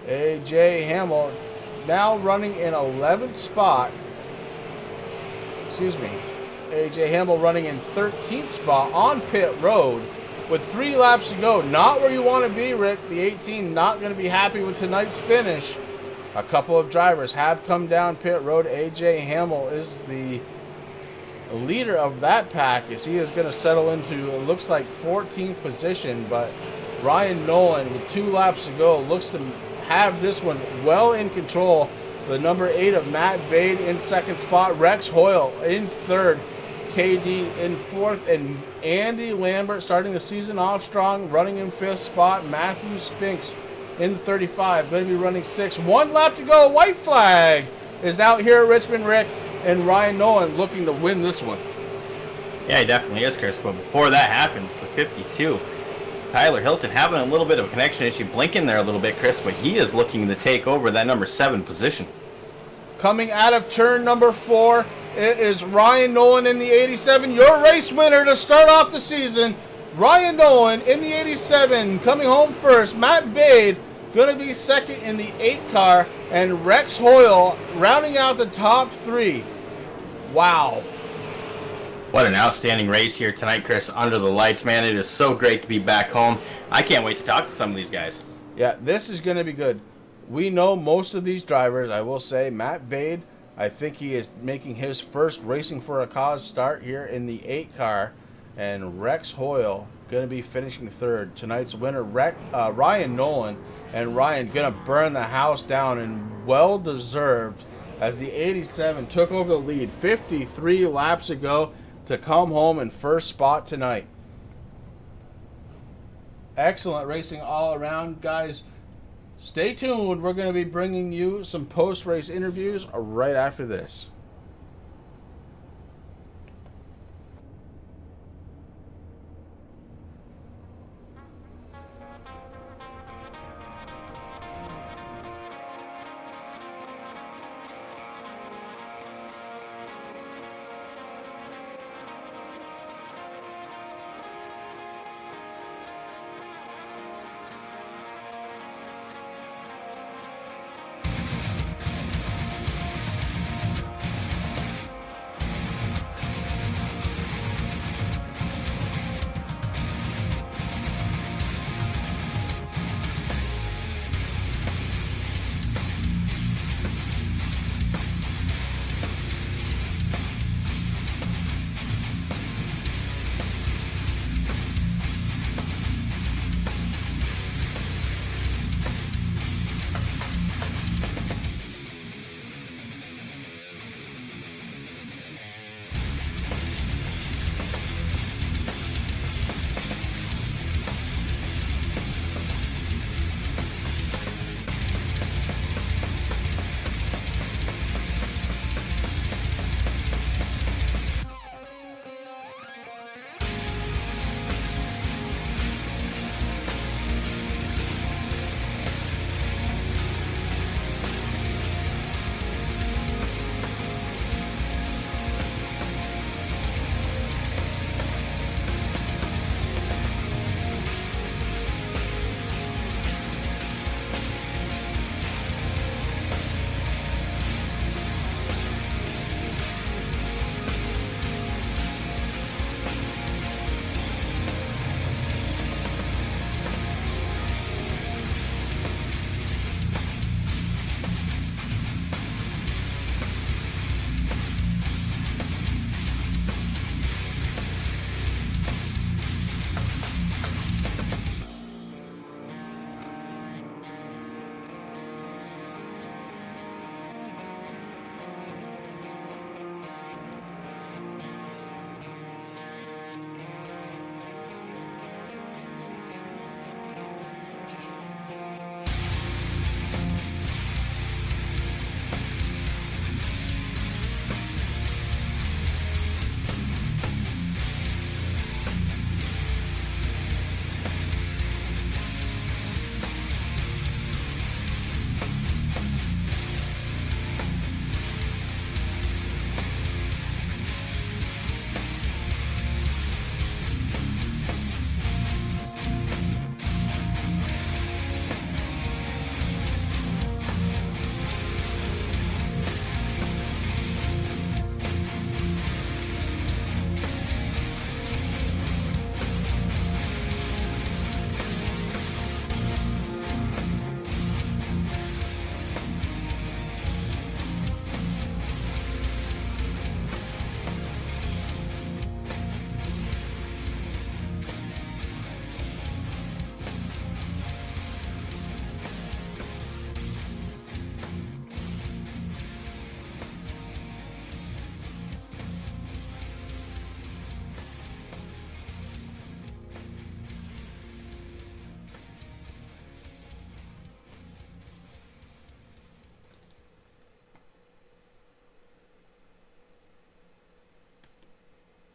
A.J. Hamill now running in 11th spot. Excuse me. A.J. Hamill running in 13th spot on pit road with 3 laps to go. Not where you want to be, Rick. The 18 not going to be happy with tonight's finish. A couple of drivers have come down pit road. A.J. Hamill is the leader of that pack as he is going to settle into, it looks like, 14th position. But Ryan Nolan, with 2 laps to go, looks to have this one well in control. The number 8 of Matt Vade in 2nd spot. Rex Hoyle in 3rd. KD in 4th. And Andy Lambert starting the season off strong, running in 5th spot. Matthew Spinks in 35, going to be running 6th. 1 lap to go. White flag is out here at Richmond, Rick. And Ryan Nolan looking to win this one. Yeah, he definitely is, Chris. But before that happens, the 52, Tyler Hilton having a little bit of a connection issue, blinking there a little bit, Chris, but he is looking to take over that number 7 position. Coming out of turn number 4, it is Ryan Nolan in the 87, your race winner to start off the season. Ryan Nolan in the 87, coming home first. Matt Vade going to be second in the 8 car, and Rex Hoyle rounding out the top 3. Wow. What an outstanding race here tonight, Chris, under the lights, man. It is so great to be back home. I can't wait to talk to some of these guys. Yeah, this is going to be good. We know most of these drivers. I will say Matt Vade, I think he is making his first Racing for a Cause start here in the 8 car. And Rex Hoyle going to be finishing 3rd. Tonight's winner, Ryan Nolan. And Ryan going to burn the house down, and well-deserved as the 87 took over the lead 53 laps ago to come home in 1st spot tonight. Excellent racing all around, guys. Stay tuned. We're going to be bringing you some post-race interviews right after this.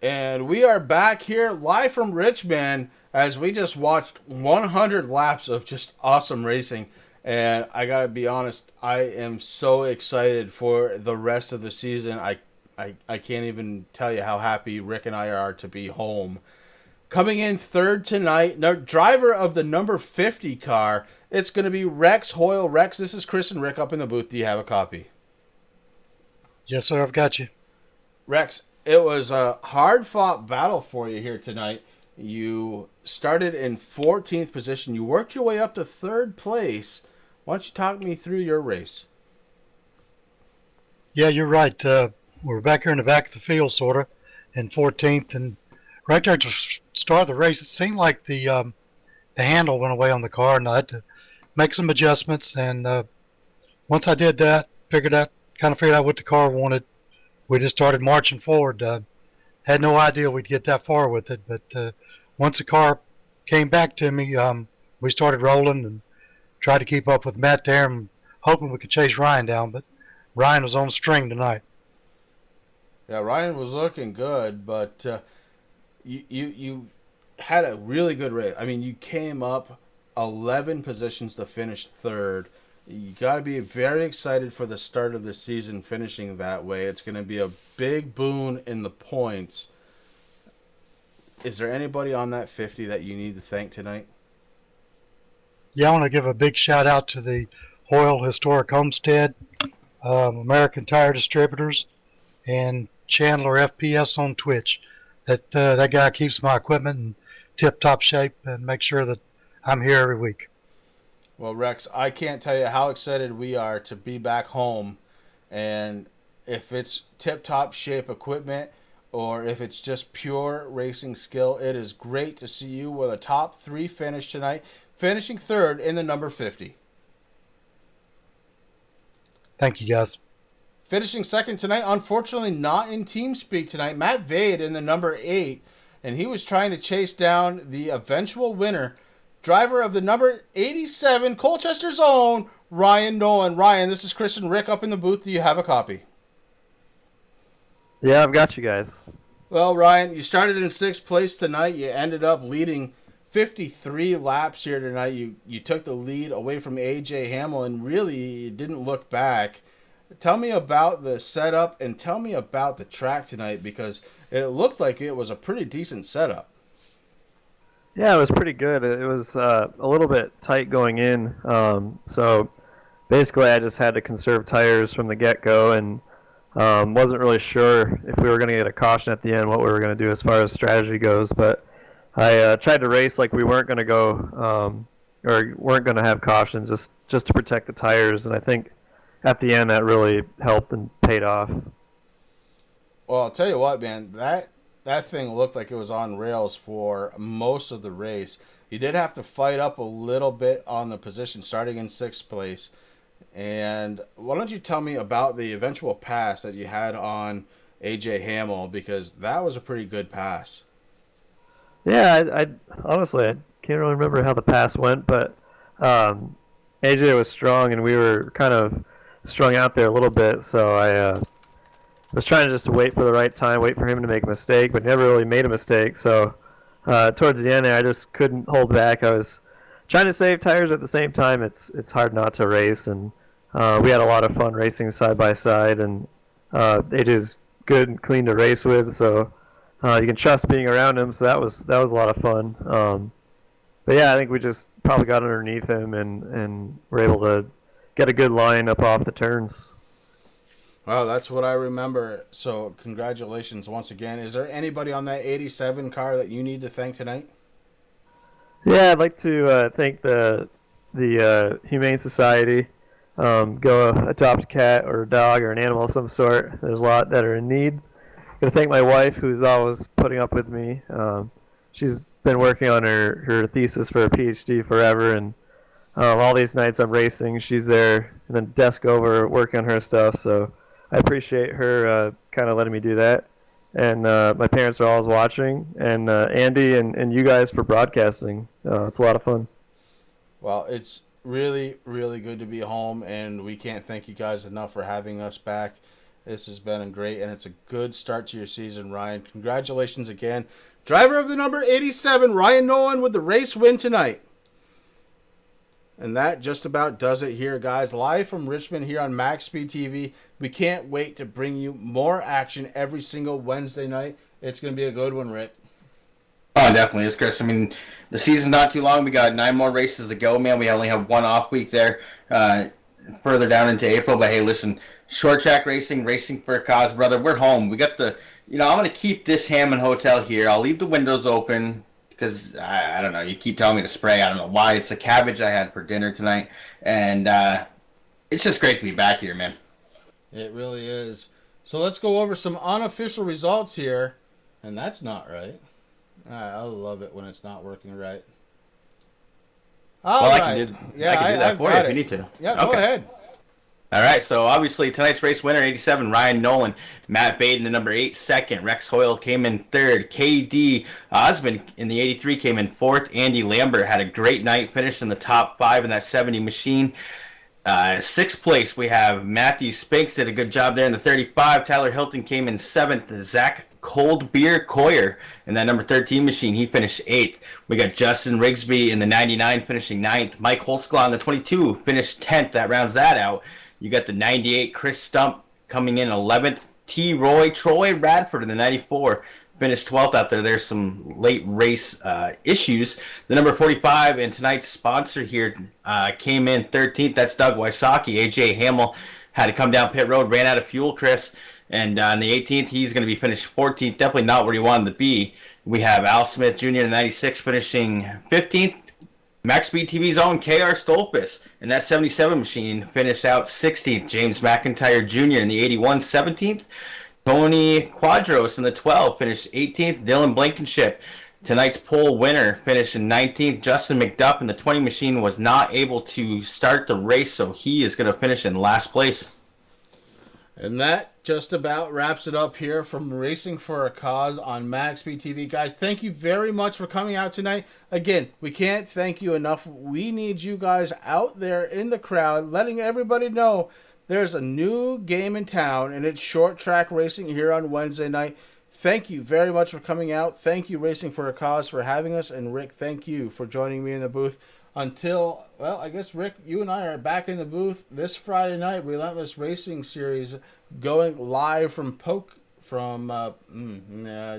And we are back here live from Richmond as we just watched 100 laps of just awesome racing. And I got to be honest, I am so excited for the rest of the season. I can't even tell you how happy Rick and I are to be home. Coming in third tonight, now, driver of the number 50 car, it's going to be Rex Hoyle. Rex, this is Chris and Rick up in the booth. Do you have a copy? Yes, sir, I've got you. Rex, it was a hard-fought battle for you here tonight. You started in 14th position. You worked your way up to third place. Why don't you talk me through your race? Yeah, you're right. We're back here in the back of the field, sort of, in 14th. And right there at the start of the race, it seemed like the handle went away on the car, and I had to make some adjustments. And once I did that, figured out what the car wanted, we just started marching forward. Had no idea we'd get that far with it, but once the car came back to me, we started rolling and tried to keep up with Matt there, and hoping we could chase Ryan down, but Ryan was on the string tonight. Yeah, Ryan was looking good, but you had a really good race. I mean, you came up 11 positions to finish third. You got to be very excited for the start of the season finishing that way. It's going to be a big boon in the points. Is there anybody on that 50 that you need to thank tonight? Yeah, I want to give a big shout out to the Hoyle Historic Homestead, American Tire Distributors, and Chandler FPS on Twitch. That guy keeps my equipment in tip-top shape and makes sure that I'm here every week. Well, Rex, I can't tell you how excited we are to be back home. And if it's tip-top shape equipment or if it's just pure racing skill, it is great to see you with a top 3 finish tonight, finishing third in the number 50. Thank you, guys. Finishing second tonight, unfortunately not in team speak tonight, Matt Vade in the number 8, and he was trying to chase down the eventual winner, driver of the number 87, Colchester's own, Ryan Nolan. Ryan, this is Chris and Rick up in the booth. Do you have a copy? Yeah, I've got you guys. Well, Ryan, you started in 6th place tonight. You ended up leading 53 laps here tonight. You took the lead away from A.J. Hamill and really didn't look back. Tell me about the setup and tell me about the track tonight, because it looked like it was a pretty decent setup. Yeah, it was pretty good. It was a little bit tight going in. So basically I just had to conserve tires from the get-go, and wasn't really sure if we were going to get a caution at the end, what we were going to do as far as strategy goes. But I tried to race like we weren't going to go or weren't going to have cautions, just to protect the tires. And I think at the end that really helped and paid off. Well, I'll tell you what, man, that thing looked like it was on rails for most of the race. You did have to fight up a little bit on the position, starting in 6th place. And why don't you tell me about the eventual pass that you had on A.J. Hamill, because that was a pretty good pass. Yeah, I honestly, I can't really remember how the pass went, but AJ was strong, and we were kind of strung out there a little bit, so I was trying to just wait for the right time, wait for him to make a mistake, but never really made a mistake. So towards the end there, I just couldn't hold back. I was trying to save tires at the same time. It's hard not to race, and we had a lot of fun racing side by side, and AJ's good and clean to race with, so you can trust being around him. So that was a lot of fun. But yeah, I think we just probably got underneath him and were able to get a good line up off the turns. Well, that's what I remember. So congratulations once again. Is there anybody on that 87 car that you need to thank tonight? Yeah, I'd like to thank the Humane Society. Go adopt a cat or a dog or an animal of some sort. There's a lot that are in need. I'm going to thank my wife, who's always putting up with me. She's been working on her thesis for her PhD forever, and all these nights I'm racing, she's there and then desk over working on her stuff. So I appreciate her kind of letting me do that. And my parents are always watching, and Andy and you guys for broadcasting. It's a lot of fun. Well, it's really, really good to be home, and we can't thank you guys enough for having us back. This has been great, and it's a good start to your season, Ryan. Congratulations again. Driver of the number 87, Ryan Nolan, with the race win tonight. And that just about does it here, guys. Live from Richmond here on MaxSpeedTV. We can't wait to bring you more action every single Wednesday night. It's going to be a good one, Rick. Oh, definitely is, Chris. I mean, the season's not too long. We got 9 more races to go, man. We only have 1 off week there further down into April. But, hey, listen, short track racing, racing for a cause, brother. We're home. We got the, I'm going to keep this Hammond Hotel here. I'll leave the windows open because, I don't know, you keep telling me to spray. I don't know why. It's the cabbage I had for dinner tonight. And it's just great to be back here, man. It really is. So let's go over some unofficial results here. And that's not right. I love it when it's not working right. Well, I can do that for you if you need to. Yeah, go ahead. All right, so obviously tonight's race winner, 87, Ryan Nolan. Matt Baden, the number 8, second. Rex Hoyle came in third. KD Osmond in the 83 came in fourth. Andy Lambert had a great night, finished in the top 5 in that 70 machine. Sixth place, we have Matthew Spinks, did a good job there in the 35. Tyler Hilton came in 7th. Zach Cold Beer Coyer in that number 13 machine, he finished 8th. We got Justin Rigsby in the 99 finishing 9th. Mike Holsclaw in the 22 finished 10th. That rounds that out. You got the 98 Chris Stump coming in 11th. T. Roy Troy Radford in the 94 finished 12th out there. There's some late race issues. The number 45 and tonight's sponsor here came in 13th. That's Doug Wysocki. AJ Hamill had to come down pit road, ran out of fuel, Chris. And on the 18th, he's going to be finished 14th. Definitely not where he wanted to be. We have Al Smith Jr. in the 96 finishing 15th. MaxSpeedTV's own KR Stolpis in that 77 machine finished out 16th. James McIntyre Jr. in the 81 17th. Tony Quadros in the 12 finished 18th. Dylan Blankenship, tonight's pole winner, finished in 19th. Justin McDuff in the 20 machine was not able to start the race, so he is going to finish in last place. And that just about wraps it up here from Racing for a Cause on MaxSpeedTV. Guys, thank you very much for coming out tonight. Again, we can't thank you enough. We need you guys out there in the crowd, letting everybody know there's a new game in town, and it's short track racing here on Wednesday night. Thank you very much for coming out. Thank you, Racing for a Cause, for having us. And Rick, thank you for joining me in the booth. Until, well, I guess, Rick, you and I are back in the booth this Friday night. Relentless Racing Series going live from I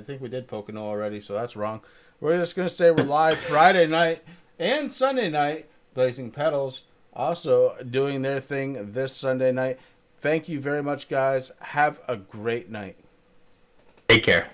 think we did Pocono already, so that's wrong. We're just going to say we're live Friday night and Sunday night. Blazing Pedals also doing their thing this Sunday night. Thank you very much, guys. Have a great night. Take care.